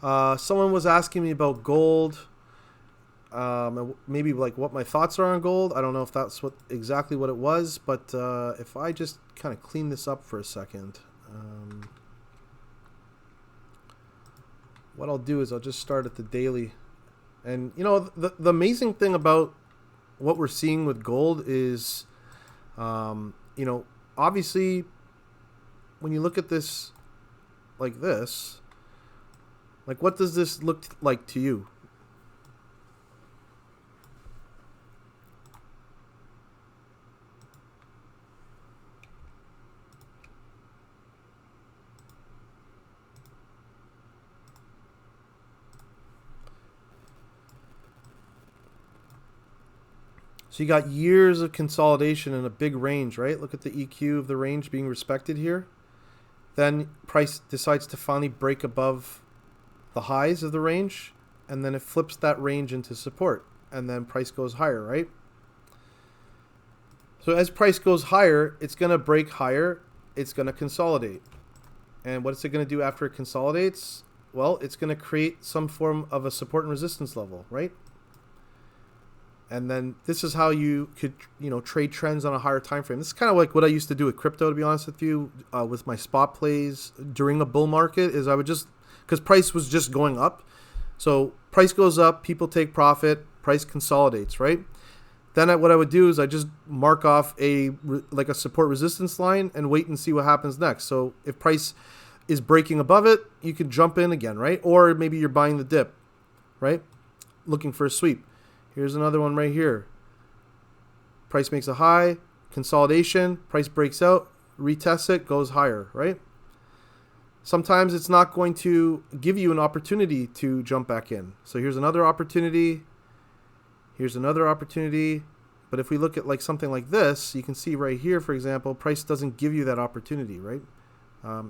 Someone was asking me about gold, maybe like what my thoughts are on gold. I don't know if that's exactly what it was, but if I just kind of clean this up for a second, what I'll do is I'll just start at the daily. And the amazing thing about what we're seeing with gold is, obviously when you look at this like this, like what does this look like to you? So you got years of consolidation in a big range, right? Look at the EQ of the range being respected here. Then price decides to finally break above the highs of the range, and then it flips that range into support, and then price goes higher, right? So as price goes higher, it's going to break higher, it's going to consolidate. And what is it going to do after it consolidates? Well, it's going to create some form of a support and resistance level, right? And then this is how you could, trade trends on a higher time frame. This is kind of like what I used to do with crypto, to be honest with you, with my spot plays during a bull market. Is I would just, because price was just going up, so price goes up, people take profit, price consolidates, right? Then what I would do is I just mark off a support resistance line and wait and see what happens next. So if price is breaking above it, you can jump in again, right? Or maybe you're buying the dip, right? Looking for a sweep. Here's another one right here. Price makes a high, consolidation, price breaks out, retests it, goes higher, right? Sometimes it's not going to give you an opportunity to jump back in. So here's another opportunity. Here's another opportunity. But if we look at like something like this, you can see right here, for example, price doesn't give you that opportunity, right?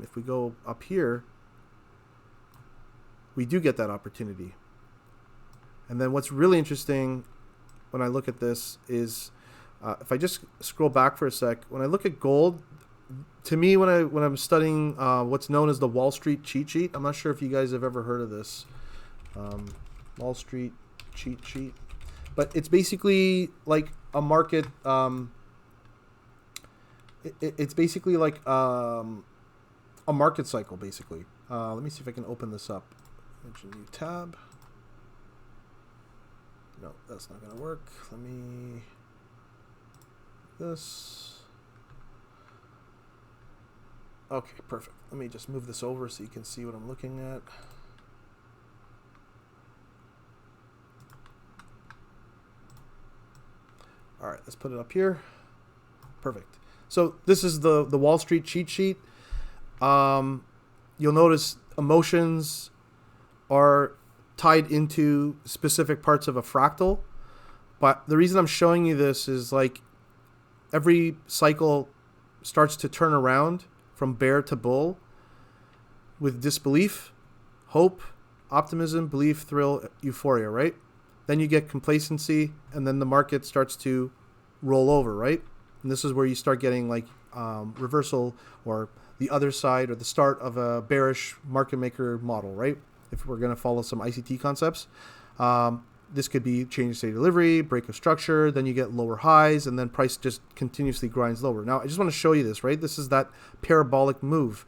If we go up here, we do get that opportunity. And then what's really interesting when I look at this is, if I just scroll back for a sec, when I look at gold, to me, when I'm studying what's known as the Wall Street cheat sheet, I'm not sure if you guys have ever heard of this, Wall Street cheat sheet, but it's basically like a market. It's basically like a market cycle, basically. Let me see if I can open this up. New tab. No, that's not going to work. Let me... This. Okay, perfect. Let me just move this over so you can see what I'm looking at. All right, let's put it up here. Perfect. So this is the Wall Street cheat sheet. You'll notice emotions are tied into specific parts of a fractal. But the reason I'm showing you this is like every cycle starts to turn around from bear to bull with disbelief, hope, optimism, belief, thrill, euphoria, right? Then you get complacency, and then the market starts to roll over, right? And this is where you start getting like reversal or the other side or the start of a bearish market maker model, right? If we're going to follow some ICT concepts. This could be change of state delivery, break of structure, then you get lower highs, and then price just continuously grinds lower. Now, I just want to show you this, right? This is that parabolic move.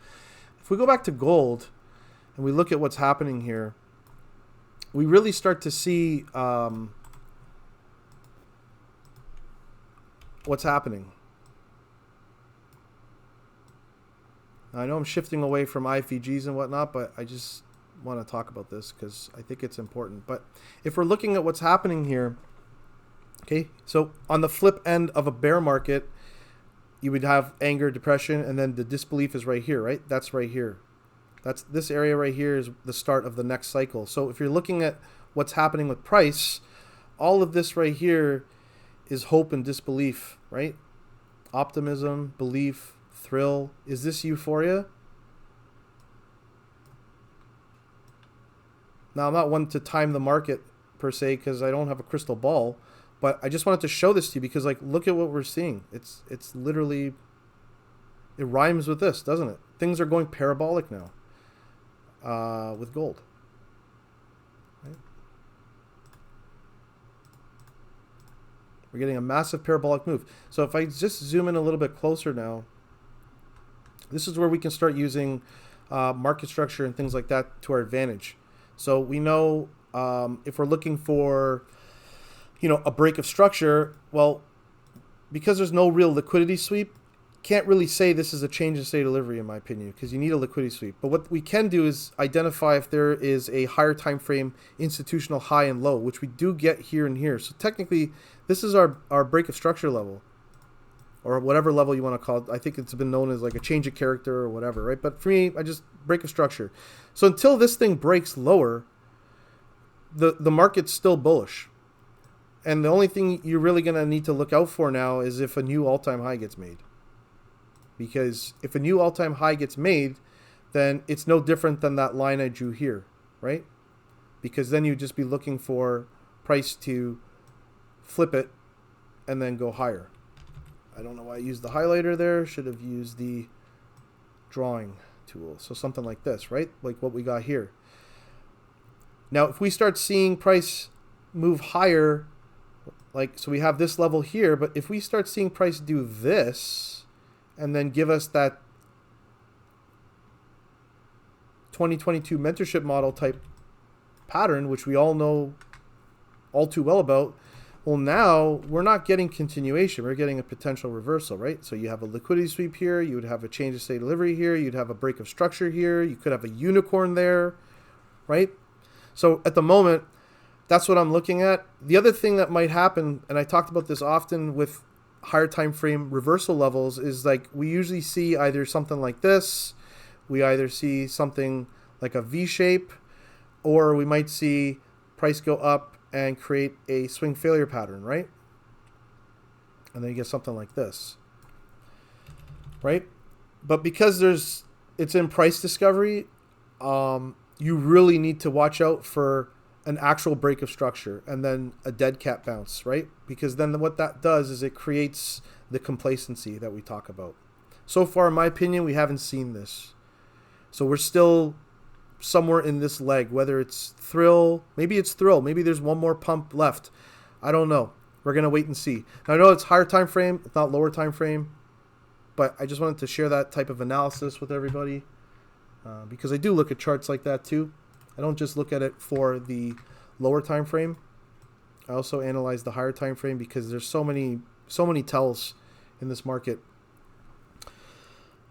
If we go back to gold and we look at what's happening here, we really start to see what's happening. I know I'm shifting away from IFVGs and whatnot, but I just want to talk about this because I think it's important. But if we're looking at what's happening here, okay, so on the flip end of a bear market, you would have anger, depression, and then the disbelief is right here, right? That's right here. That's this area right here is the start of the next cycle. So if you're looking at what's happening with price, all of this right here is hope and disbelief, right? Optimism, belief, thrill. Is this euphoria? Now, I'm not one to time the market per se because I don't have a crystal ball, but I just wanted to show this to you because, like, look at what we're seeing. It's literally, it rhymes with this, doesn't it? Things are going parabolic now with gold. Right? We're getting a massive parabolic move. So if I just zoom in a little bit closer now, this is where we can start using market structure and things like that to our advantage. So we know if we're looking for, a break of structure, well, because there's no real liquidity sweep, can't really say this is a change in state delivery in my opinion, because you need a liquidity sweep. But what we can do is identify if there is a higher time frame institutional high and low, which we do get here and here. So technically, this is our break of structure level, or whatever level you want to call it. I think it's been known as like a change of character or whatever, right? But for me, I just break of structure. So until this thing breaks lower, the market's still bullish. And the only thing you're really going to need to look out for now is if a new all-time high gets made. Because if a new all-time high gets made, then it's no different than that line I drew here, right? Because then you'd just be looking for price to flip it and then go higher. I don't know why I used the highlighter there. Should have used the drawing tool. So something like this, right? Like what we got here. Now, if we start seeing price move higher, so we have this level here, but if we start seeing price do this and then give us that 2022 mentorship model type pattern, which we all know all too well about, well, now we're not getting continuation. We're getting a potential reversal, right? So you have a liquidity sweep here. You would have a change of state delivery here. You'd have a break of structure here. You could have a unicorn there, right? So at the moment, that's what I'm looking at. The other thing that might happen, and I talked about this often with higher time frame reversal levels, is like we usually see either something like this, we either see something like a V shape, or we might see price go up and create a swing failure pattern, right? And then you get something like this, right? But because it's in price discovery, you really need to watch out for an actual break of structure and then a dead cat bounce, right? Because then what that does is it creates the complacency that we talk about. So far, in my opinion, we haven't seen this. So we're still somewhere in this leg, whether it's thrill, maybe there's one more pump left. I don't know. We're going to wait and see. Now, I know it's higher time frame, it's not lower time frame, but I just wanted to share that type of analysis with everybody because I do look at charts like that too. I don't just look at it for the lower time frame. I also analyze the higher time frame because there's so many tells in this market.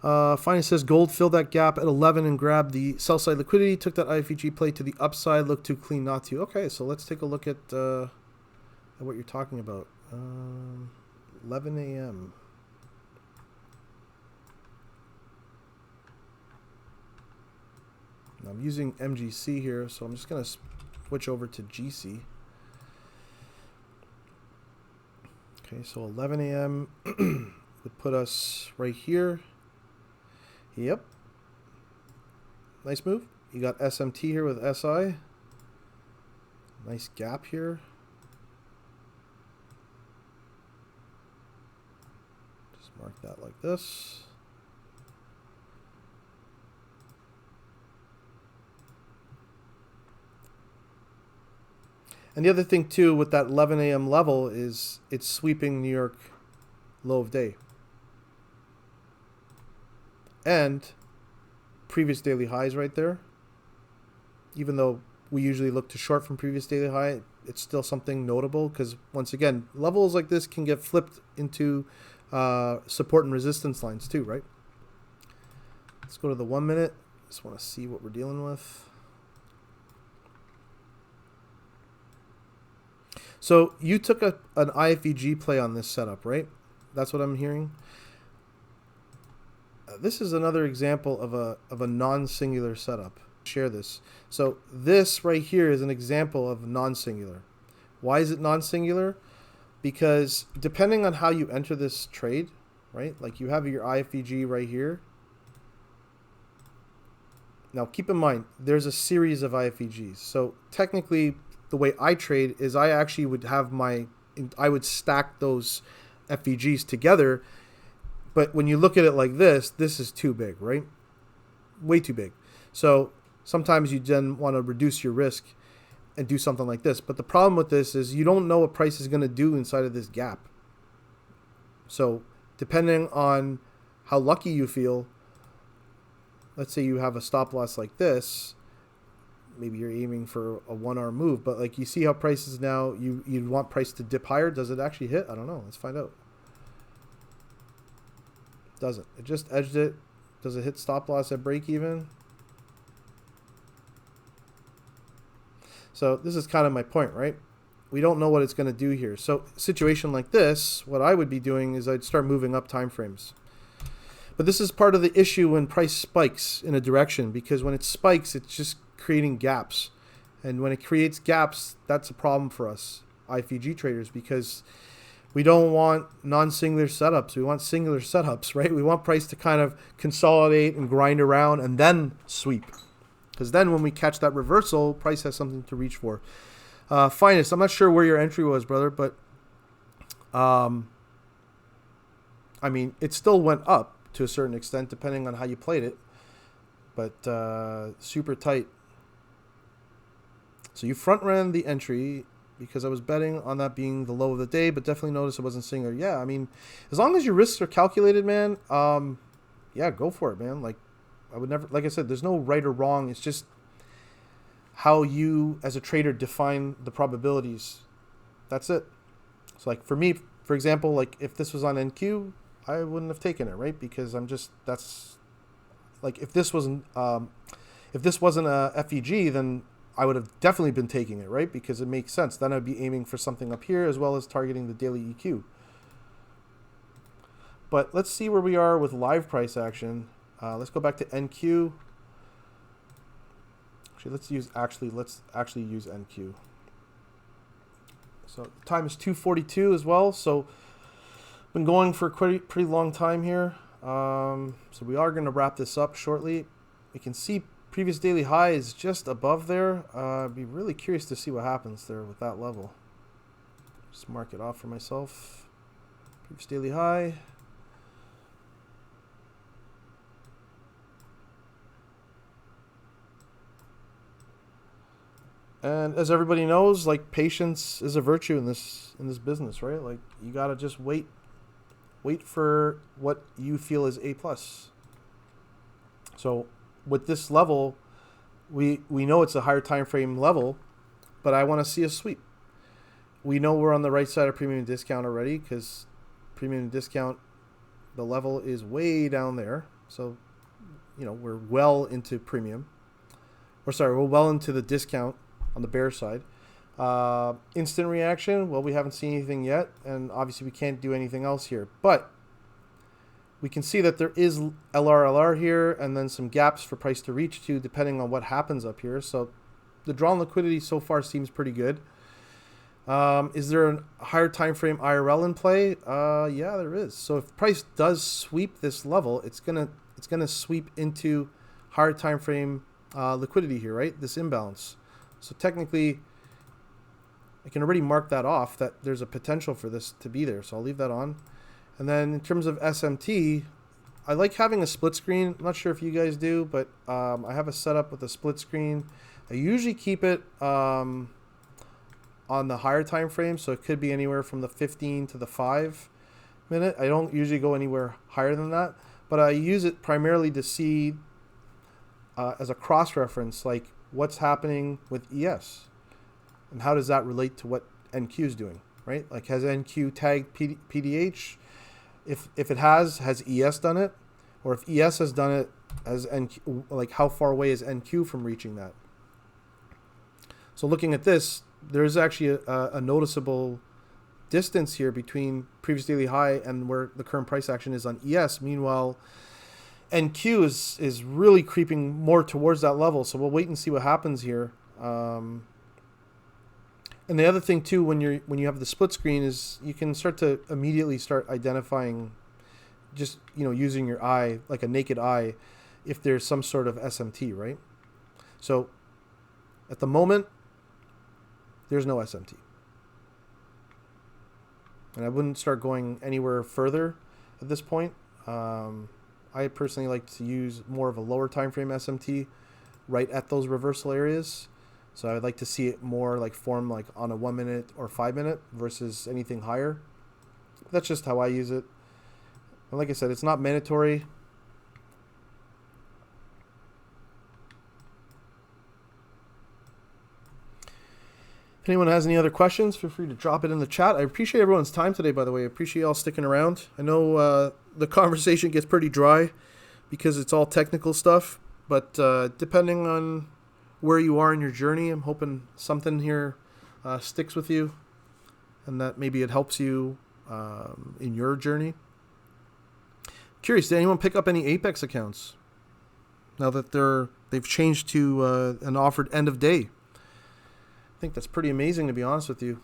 Finance says gold filled that gap at 11 and grabbed the sell side liquidity. Took that IFVG play to the upside. Looked too clean not to. Okay, so let's take a look at what you're talking about. 11 a.m. I'm using MGC here, so I'm just going to switch over to GC. Okay, so 11 a.m. would put us right here. Yep. Nice move. You got SMT here with SI. Nice gap here. Just mark that like this. And the other thing, too, with that 11 a.m. level is it's sweeping New York low of day. And previous daily highs right there. Even though we usually look to short from previous daily high, it's still something notable because, once again, levels like this can get flipped into support and resistance lines too, right? Let's go to the 1 minute. Just want to see what we're dealing with. So you took an IFVG play on this setup, right? That's what I'm hearing. This is another example of a non-singular setup. Share this. So this right here is an example of non-singular. Why is it non-singular? Because depending on how you enter this trade, right? Like you have your IFVG right here. Now keep in mind, there's a series of IFVGs. So technically, the way I trade is I actually would have I would stack those FVGs together. But when you look at it like this is too big, right? Way too big. So sometimes you then want to reduce your risk and do something like this. But the problem with this is you don't know what price is going to do inside of this gap. So depending on how lucky you feel, let's say you have a stop loss like this, maybe you're aiming for a 1 hour move, but like you see how price is now, you'd want price to dip higher. Does it actually hit? I don't know. Let's find out. Doesn't. It just edged it. Does it hit stop loss at break even? So this is kind of my point, right? We don't know what it's going to do here. So situation like this, what I would be doing is I'd start moving up time frames. But this is part of the issue when price spikes in a direction, because when it spikes, it's just creating gaps. And when it creates gaps, that's a problem for us, IFVG traders, because we don't want non-singular setups. We want singular setups, right? We want price to kind of consolidate and grind around and then sweep. Because then when we catch that reversal, price has something to reach for. Finest, I'm not sure where your entry was, brother, but I mean, it still went up to a certain extent depending on how you played it. But super tight. So you front ran the entry because I was betting on that being the low of the day, but definitely noticed it wasn't singular. Yeah, I mean, as long as your risks are calculated, man, yeah, go for it, man. Like, I would never, like I said, there's no right or wrong. It's just how you, as a trader, define the probabilities. That's it. So, like, for me, for example, like, if this was on NQ, I wouldn't have taken it, right? Because I'm just, that's, like, if this wasn't a FVG, then I would have definitely been taking it, right? Because it makes sense. Then I'd be aiming for something up here as well as targeting the daily EQ. But let's see where we are with live price action. Let's go back to NQ. Actually, let's actually use NQ. So time is 2:42 as well. So been going for a pretty long time here. So we are going to wrap this up shortly. We can see previous daily high is just above there. I'd be really curious to see what happens there with that level. Just mark it off for myself. Previous daily high. And as everybody knows, like, patience is a virtue in this business, right? Like, you gotta just wait for what you feel is A+. So with this level, we know it's a higher time frame level, but I want to see a sweep. We know we're on the right side of premium discount already, because premium discount, the level is way down there. So, you know, we're well into premium. Or sorry, we're well into the discount on the bear side. Instant reaction, well, we haven't seen anything yet, and obviously we can't do anything else here. But we can see that there is LRLR here, and then some gaps for price to reach to, depending on what happens up here. So the drawn liquidity so far seems pretty good. Is there a higher time frame IRL in play? Yeah, there is. So if price does sweep this level, it's gonna sweep into higher time frame liquidity here, right? This imbalance. So technically, I can already mark that off, that there's a potential for this to be there. So I'll leave that on. And then in terms of SMT, I like having a split screen. I'm not sure if you guys do, but I have a setup with a split screen. I usually keep it on the higher time frame, so it could be anywhere from the 15 to the 5 minute. I don't usually go anywhere higher than that, but I use it primarily to see as a cross-reference, like, what's happening with ES and how does that relate to what NQ is doing, right? Like, has NQ tagged PDH? If it has ES done it? Or if ES has done it, as NQ, like how far away is NQ from reaching that. So looking at this, there's actually a noticeable distance here between previous daily high and where the current price action is on ES. Meanwhile, NQ is really creeping more towards that level. So we'll wait and see what happens here. And the other thing too, when you have the split screen, is you can start to immediately start identifying, just using your eye, like a naked eye, if there's some sort of SMT, right? So at the moment, there's no SMT. And I wouldn't start going anywhere further at this point. I personally like to use more of a lower time frame SMT right at those reversal areas. So I would like to see it more like form like on a 1 minute or 5 minute versus anything higher. That's just how I use it. And like I said, it's not mandatory. If anyone has any other questions, feel free to drop it in the chat. I appreciate everyone's time today, by the way. I appreciate y'all sticking around. I know the conversation gets pretty dry because it's all technical stuff, but depending on where you are in your journey, I'm hoping something here sticks with you and that maybe it helps you in your journey. Curious, did anyone pick up any Apex accounts now that they've changed to an offered end of day? I think that's pretty amazing, to be honest with you.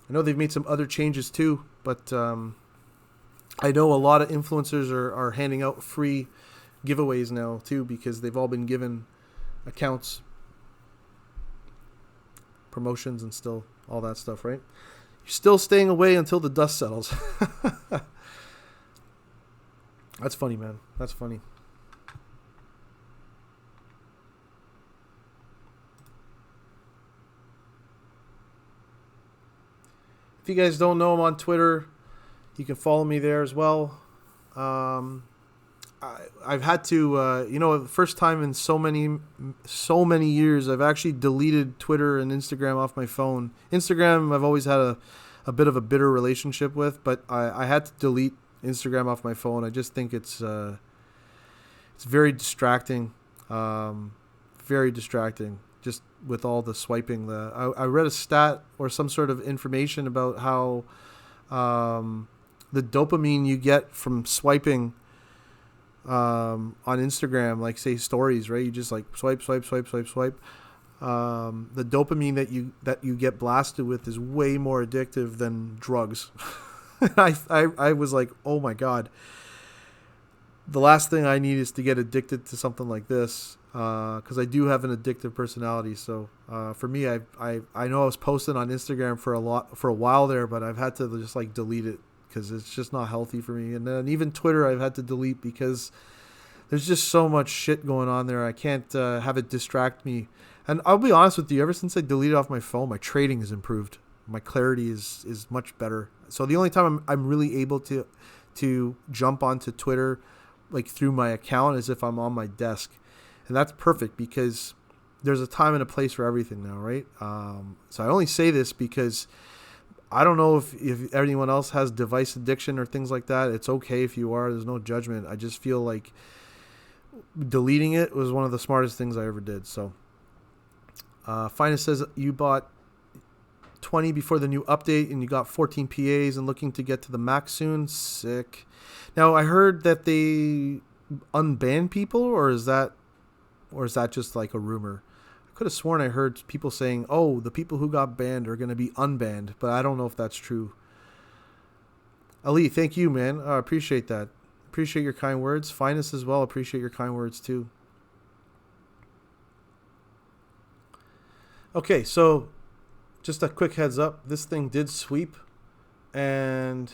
I know they've made some other changes too, but I know a lot of influencers are handing out free giveaways now too, because they've all been given accounts, promotions, and still all that stuff, right? You're still staying away until the dust settles. That's funny, man. That's funny. If you guys don't know, I'm on Twitter. You can follow me there as well. I've had to, the first time in so many years, I've actually deleted Twitter and Instagram off my phone. Instagram, I've always had a bit of a bitter relationship with, but I had to delete Instagram off my phone. I just think it's very distracting, very distracting. Just with all the swiping, I read a stat or some sort of information about how the dopamine you get from swiping on Instagram, like say stories, right? You just like swipe. The dopamine that you get blasted with is way more addictive than drugs. I was like, oh my God. The last thing I need is to get addicted to something like this, because I do have an addictive personality. So for me, I know I was posting on Instagram for a while there, but I've had to just like delete it because it's just not healthy for me. And then even Twitter, I've had to delete because there's just so much shit going on there. I can't have it distract me. And I'll be honest with you, ever since I deleted off my phone, my trading has improved. My clarity is much better. So the only time I'm really able to jump onto Twitter like through my account is if I'm on my desk. And that's perfect because there's a time and a place for everything now, right? So I only say this because I don't know if anyone else has device addiction or things like that. It's okay if you are. There's no judgment. I just feel like deleting it was one of the smartest things I ever did. So Finest says you bought 20 before the new update and you got 14 PAs and looking to get to the max soon. Sick. Now I heard that they unbanned people, or is that just like a rumor? I could have sworn I heard people saying, oh, the people who got banned are going to be unbanned, but I don't know if that's true. Ali, thank you, man. I appreciate that. Appreciate your kind words. Finest as well. Appreciate your kind words too. Okay, so just a quick heads up. This thing did sweep, and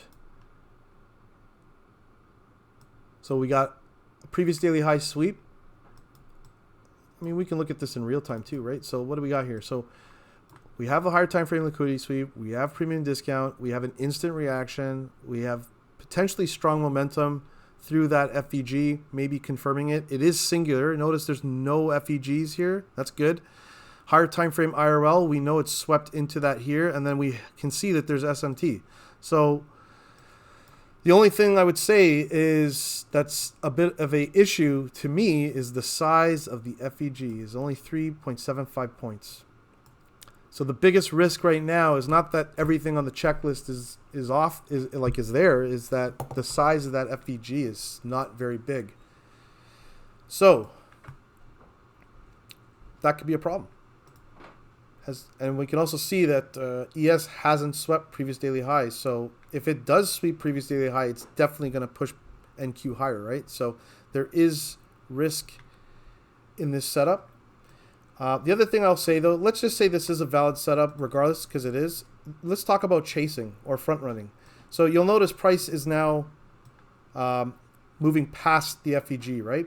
so we got a previous daily high sweep. I mean, we can look at this in real time too, right? So what do we got here? So we have a higher time frame liquidity sweep. We have premium discount. We have an instant reaction. We have potentially strong momentum through that FVG, maybe confirming it. It is singular. Notice there's no FVGs here. That's good. Higher time frame IRL, we know it's swept into that here, and then we can see that there's SMT. So The only thing I would say is that's a bit of a issue to me is the size of the FVG is only 3.75 points. So the biggest risk right now is not that everything on the checklist is there, is that the size of that FVG is not very big. So that could be a problem. And we can also see that ES hasn't swept previous daily highs. So if it does sweep previous daily high, it's definitely going to push NQ higher, right? So there is risk in this setup. The other thing I'll say, though, let's just say this is a valid setup regardless, because it is. Let's talk about chasing or front running. So you'll notice price is now moving past the FVG, right?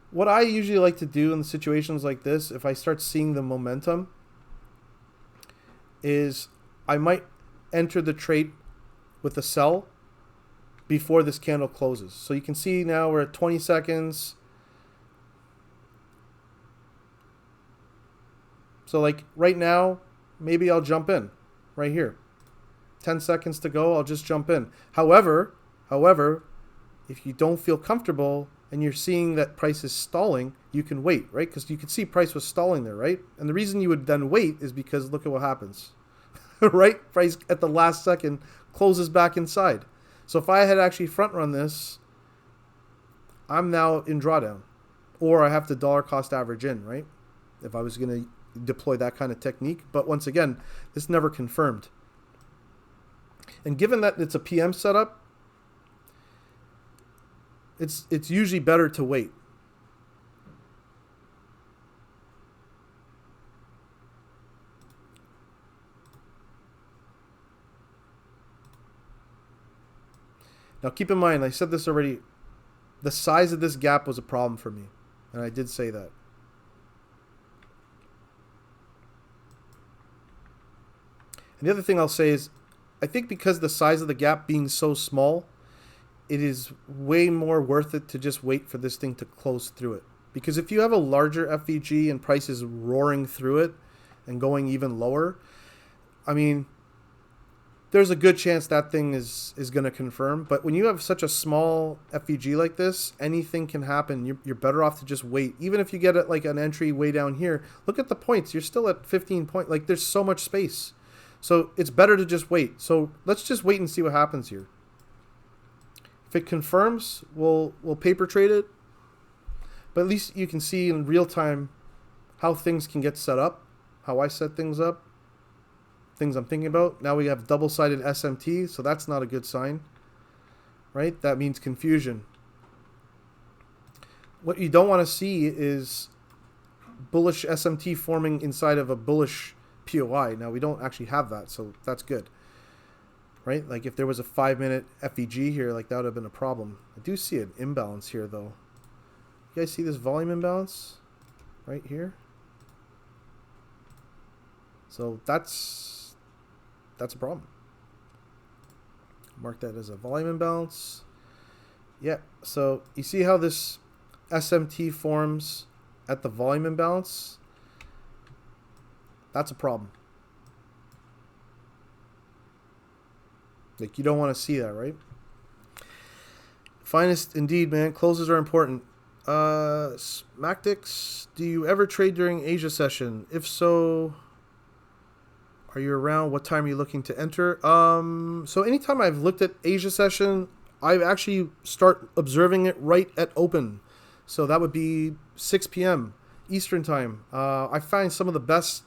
What I usually like to do in situations like this, if I start seeing the momentum, is I might enter the trade with a sell before this candle closes. So you can see now we're at 20 seconds. So like right now, maybe I'll jump in right here. 10 seconds to go, I'll just jump in. However, if you don't feel comfortable and you're seeing that price is stalling, you can wait, right? Because you can see price was stalling there, right? And the reason you would then wait is because look at what happens, right? Price at the last second closes back inside. So if I had actually front run this, I'm now in drawdown, or I have to dollar cost average in, right? If I was going to deploy that kind of technique. But once again, this never confirmed. And given that it's a PM setup, it's usually better to wait. Now keep in mind, I said this already, the size of this gap was a problem for me. And I did say that. And the other thing I'll say is, I think because the size of the gap being so small, it is way more worth it to just wait for this thing to close through it. Because if you have a larger FVG and price is roaring through it and going even lower, I mean, there's a good chance that thing is going to confirm. But when you have such a small FVG like this, anything can happen. You're better off to just wait. Even if you get it like an entry way down here, look at the points. You're still at 15 points. Like there's so much space. So it's better to just wait. So let's just wait and see what happens here. If it confirms, we'll paper trade it. But at least you can see in real time how things can get set up, how I set things up, things I'm thinking about. Now we have double-sided SMT, so that's not a good sign, right? That means confusion. What you don't want to see is bullish SMT forming inside of a bullish POI. Now we don't actually have that, so that's good. Right? Like if there was a 5-minute FVG here, like that would have been a problem. I do see an imbalance here though. You guys see this volume imbalance right here? So that's a problem. Mark that as a volume imbalance. Yeah, so you see how this SMT forms at the volume imbalance? That's a problem. Like, you don't want to see that, right? Finest indeed, man. Closes are important. Smactics, do you ever trade during Asia session? If so, are you around? What time are you looking to enter? So anytime I've looked at Asia session, I actually start observing it right at open. So that would be 6 p.m. Eastern time. I find some of the best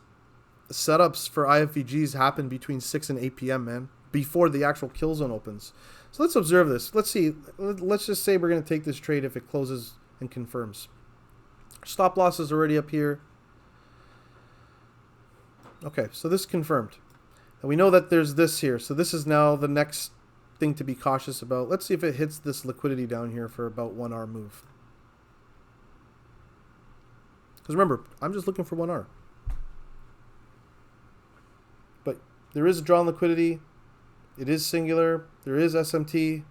setups for IFVGs happen between 6 and 8 p.m., man, before the actual kill zone opens. So let's observe this. Let's see. Let's just say we're going to take this trade if it closes and confirms. Stop loss is already up here. Okay, so this is confirmed. And we know that there's this here. So this is now the next thing to be cautious about. Let's see if it hits this liquidity down here for about 1 hour move. Because remember, I'm just looking for 1 hour. But there is a drawn liquidity. It is singular. There is SMT.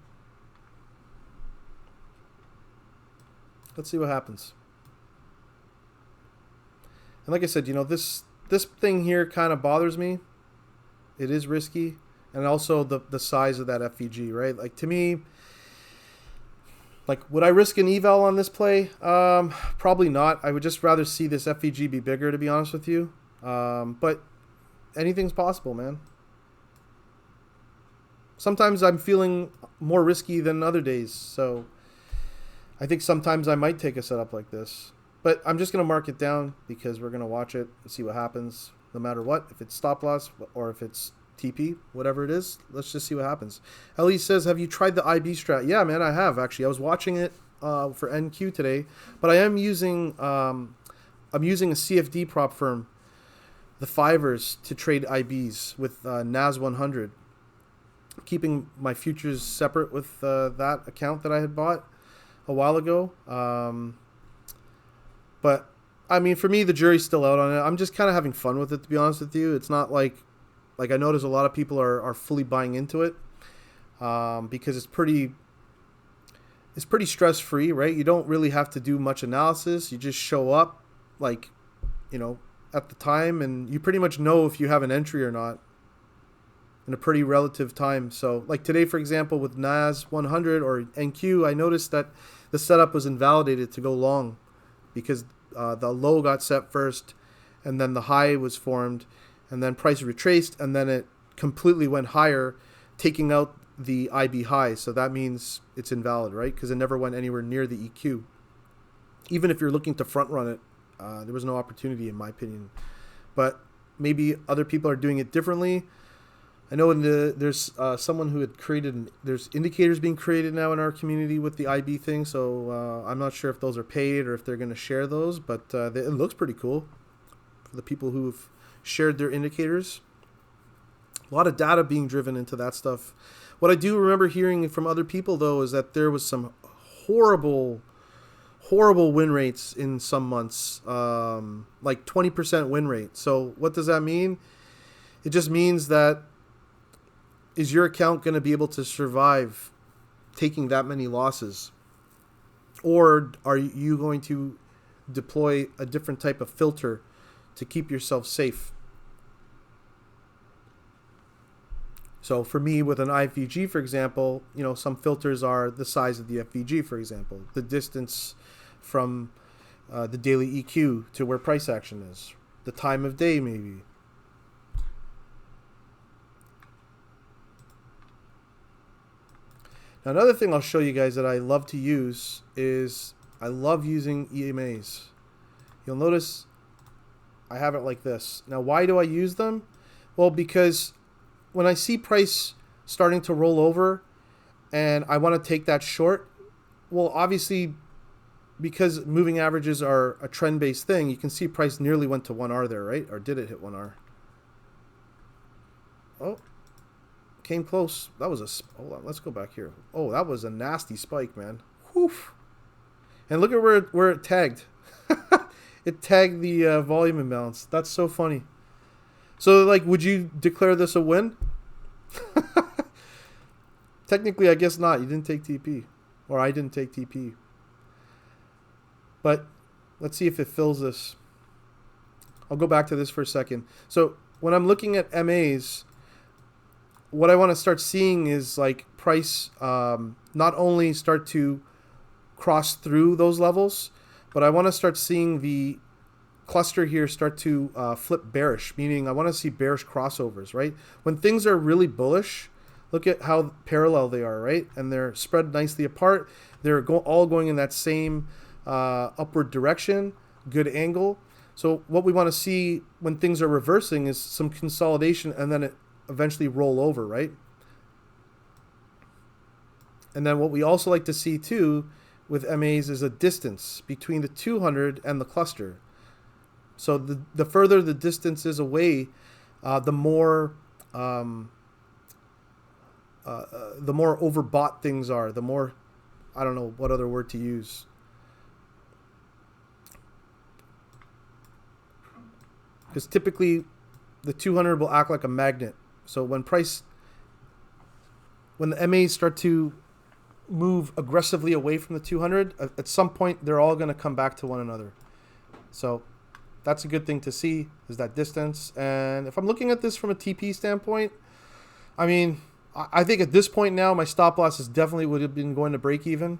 Let's see what happens. And like I said, you know, this thing here kind of bothers me. It is risky. and also the size of that FVG, right? Like to me, like would I risk an eval on this play? Probably not. I would just rather see this FVG be bigger, to be honest with you. But anything's possible, man. Sometimes I'm feeling more risky than other days, so I think sometimes I might take a setup like this. But I'm just going to mark it down because we're going to watch it and see what happens no matter what. If it's stop loss or if it's TP, whatever it is, let's just see what happens. Ellie says, have you tried the IB strat? Yeah, man, I have actually. I was watching it for NQ today, but I am using I'm using a CFD prop firm, the Fivers, to trade IBs with NAS 100. Keeping my futures separate with that account that I had bought a while ago. But I mean, for me, the jury's still out on it. I'm just kind of having fun with it, to be honest with you. It's not like I notice a lot of people are fully buying into it because it's pretty stress free, right? You don't really have to do much analysis. You just show up, like, you know, at the time, and you pretty much know if you have an entry or not in a pretty relative time. So like today, for example, with NAS 100 or NQ, I noticed that the setup was invalidated to go long because the low got set first and then the high was formed and then price retraced and then it completely went higher, taking out the IB high. So that means it's invalid, right? Because it never went anywhere near the EQ. Even if you're looking to front run it, there was no opportunity in my opinion. But maybe other people are doing it differently. I know there's someone who had created, there's indicators being created now in our community with the IB thing, so I'm not sure if those are paid or if they're going to share those, but it looks pretty cool for the people who've shared their indicators. A lot of data being driven into that stuff. What I do remember hearing from other people, though, is that there was some horrible win rates in some months, like 20% win rate. So what does that mean? It just means that is your account going to be able to survive taking that many losses? Or are you going to deploy a different type of filter to keep yourself safe? So for me, with an IFVG, for example, you know, some filters are the size of the FVG, for example, the distance from the daily EQ to where price action is, the time of day maybe. Now, another thing I'll show you guys that I love to use is I love using EMAs. You'll notice I have it like this. Now, why do I use them? Well, because when I see price starting to roll over and I want to take that short, well, obviously, because moving averages are a trend-based thing, you can see price nearly went to 1R there, right? Or did it hit 1R? Oh. Came close. That was hold on, let's go back here. Oh, that was a nasty spike, man. Whew. And look at where it tagged. It tagged the volume imbalance. That's so funny. So, like, would you declare this a win? Technically, I guess not. You didn't take TP. Or I didn't take TP. But let's see if it fills this. I'll go back to this for a second. So, when I'm looking at MAs, what I want to start seeing is like price not only start to cross through those levels, but I want to start seeing the cluster here start to flip bearish, meaning I want to see bearish crossovers, right? When things are really bullish, look at how parallel they are, right? And they're spread nicely apart. They're all going in that same upward direction, good angle. So what we want to see when things are reversing is some consolidation and then it eventually roll over, right? And then what we also like to see too with MAs is a distance between the 200 and the cluster. So the further the distance is away, the more overbought things are, the more, I don't know what other word to use. Because typically the 200 will act like a magnet. So when the MAs start to move aggressively away from the 200, at some point they're all going to come back to one another. So that's a good thing to see, is that distance. And if I'm looking at this from a TP standpoint, I mean, I think at this point now, my stop losses definitely would have been going to break even.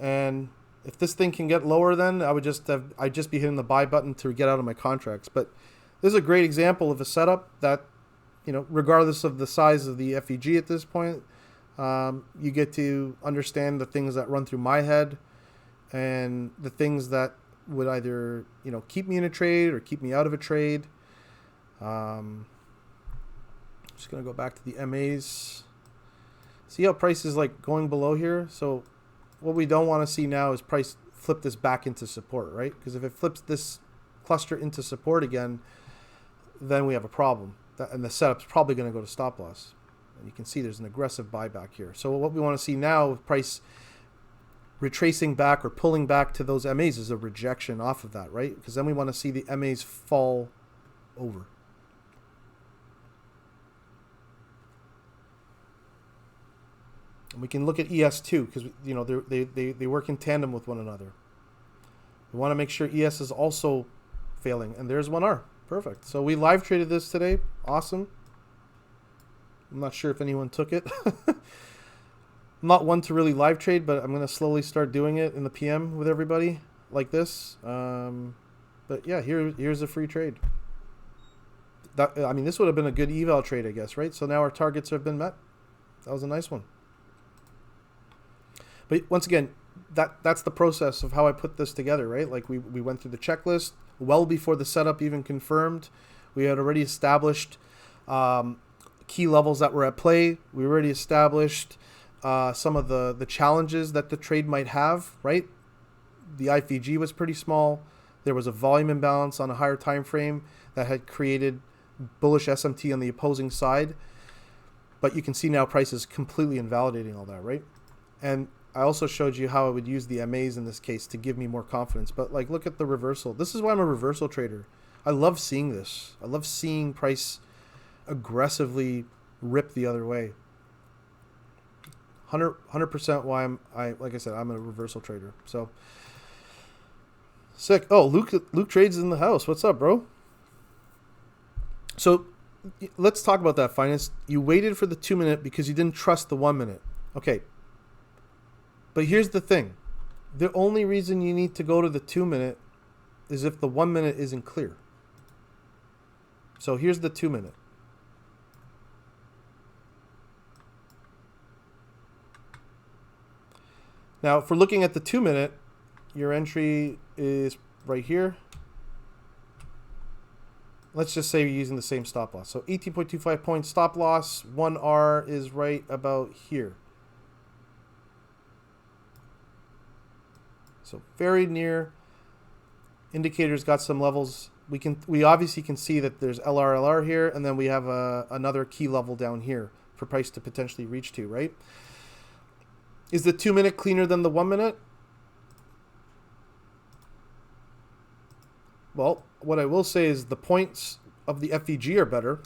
And if this thing can get lower, then I'd just be hitting the buy button to get out of my contracts. But this is a great example of a setup that, regardless of the size of the FVG at this point, you get to understand the things that run through my head and the things that would either, keep me in a trade or keep me out of a trade. Just going to go back to the MAs. See how price is like going below here? So what we don't want to see now is price flip this back into support, right? Because if it flips this cluster into support again, then we have a problem. And the setup's probably going to go to stop loss. And you can see there's an aggressive buyback here. So what we want to see now with price retracing back or pulling back to those MAs is a rejection off of that, right? Because then we want to see the MAs fall over. And we can look at ES too, because they work in tandem with one another. We want to make sure ES is also failing, and there's 1R. Perfect. So we live traded this today. Awesome. I'm not sure if anyone took it. I'm not one to really live trade, but I'm going to slowly start doing it in the PM with everybody like this. But yeah, here's a free trade. This would have been a good eval trade, I guess, right? So now our targets have been met. That was a nice one. But once again, that's the process of how I put this together, right? Like we went through the checklist well before the setup even confirmed. We had already established key levels that were at play. We already established some of the challenges that the trade might have, right? The IFVG was pretty small. There was a volume imbalance on a higher time frame that had created bullish SMT on the opposing side. But you can see now price is completely invalidating all that, right? And I also showed you how I would use the MAs in this case to give me more confidence. But like, look at the reversal. This is why I'm a reversal trader. I love seeing this. I love seeing price aggressively rip the other way. 100% why like I said, I'm a reversal trader. So sick. Oh, Luke Trades in the house. What's up, bro? So let's talk about that, Finance. You waited for the 2 minute because you didn't trust the 1 minute. Okay. But here's the thing. The only reason you need to go to the 2 minute is if the 1 minute isn't clear. So here's the 2 minute. Now, if we're looking at the 2 minute, your entry is right here. Let's just say you're using the same stop loss. So 18.25 points stop loss. 1R is right about here. So very near. Indicators got some levels. We obviously can see that there's LR here, and then we have another key level down here for price to potentially reach to, right? Is the 2 minute cleaner than the 1 minute? Well, what I will say is the points of the FVG are better.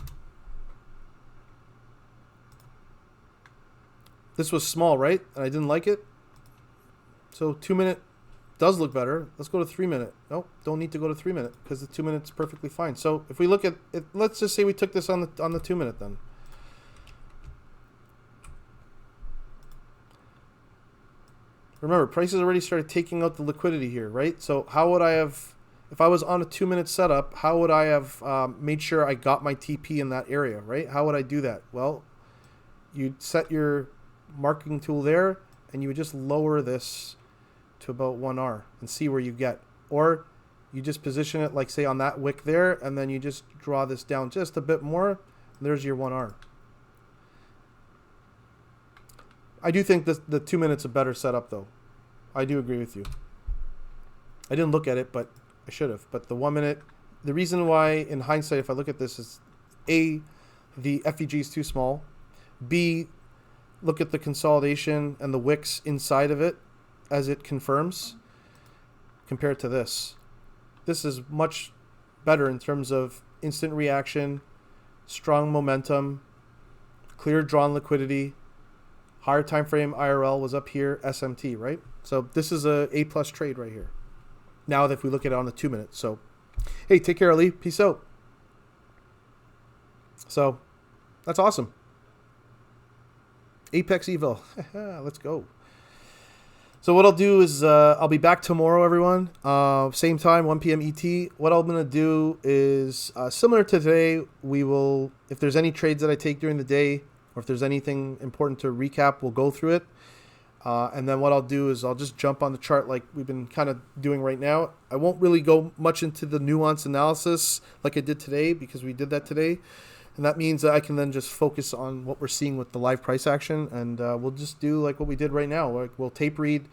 This was small, right? And I didn't like it. So 2 minute does look better. Let's go to 3 minute. Nope, don't need to go to 3 minute because the 2 minutes perfectly fine. So if we look at it, let's just say we took this on the 2 minute then. Remember, prices already started taking out the liquidity here, right? So how would I have, if I was on a 2 minute setup, how would I have made sure I got my TP in that area, right? How would I do that? Well, you'd set your marking tool there and you would just lower this to about 1R and see where you get. Or you just position it like say on that wick there and then you just draw this down just a bit more. And there's your 1R. I do think the 2 minutes a better setup though. I do agree with you. I didn't look at it, but I should have. But the 1 minute, the reason why in hindsight, if I look at this is A, the FVG is too small. B, look at the consolidation and the wicks inside of it as it confirms compared to this. This is much better in terms of instant reaction, strong momentum, clear drawn liquidity, higher time frame IRL was up here, SMT, right? So this is a A+ trade right here. Now if we look at it on the 2 minutes. So, hey, take care, Ali. Peace out. So, that's awesome. Apex Evo. Let's go. So what I'll do is I'll be back tomorrow, everyone. Same time, 1 p.m. ET. What I'm going to do is similar to today, we will, if there's any trades that I take during the day, or if there's anything important to recap, we'll go through it. And then what I'll do is I'll just jump on the chart like we've been kind of doing right now. I won't really go much into the nuance analysis like I did today because we did that today. And that means that I can then just focus on what we're seeing with the live price action. And we'll just do like what we did right now. Like we'll tape read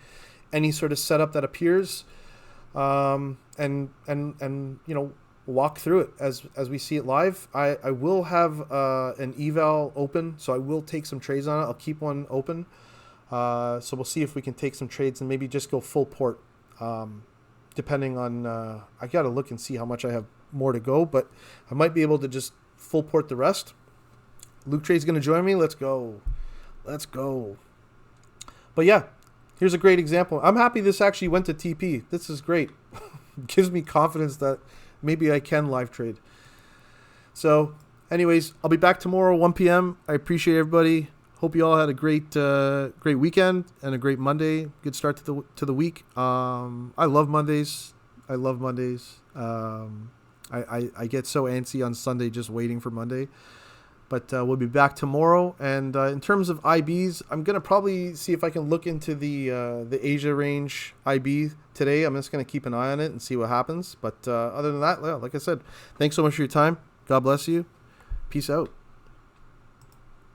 any sort of setup that appears and walk through it as we see it live. I will have an eval open, so I will take some trades on it. I'll keep one open. So we'll see if we can take some trades and maybe just go full port, depending on, I got to look and see how much I have more to go, but I might be able to just full port the rest. Luke Trade's going to join me. Let's go. But yeah, here's a great example. I'm happy this actually went to TP. This is great. Gives me confidence that maybe I can live trade. So anyways, I'll be back tomorrow, 1 p.m. I appreciate everybody. Hope you all had a great weekend and a great Monday. Good start to the week. I love Mondays. I get so antsy on Sunday just waiting for Monday. But we'll be back tomorrow. And in terms of IBs, I'm going to probably see if I can look into the Asia range IB today. I'm just going to keep an eye on it and see what happens. But other than that, like I said, thanks so much for your time. God bless you. Peace out.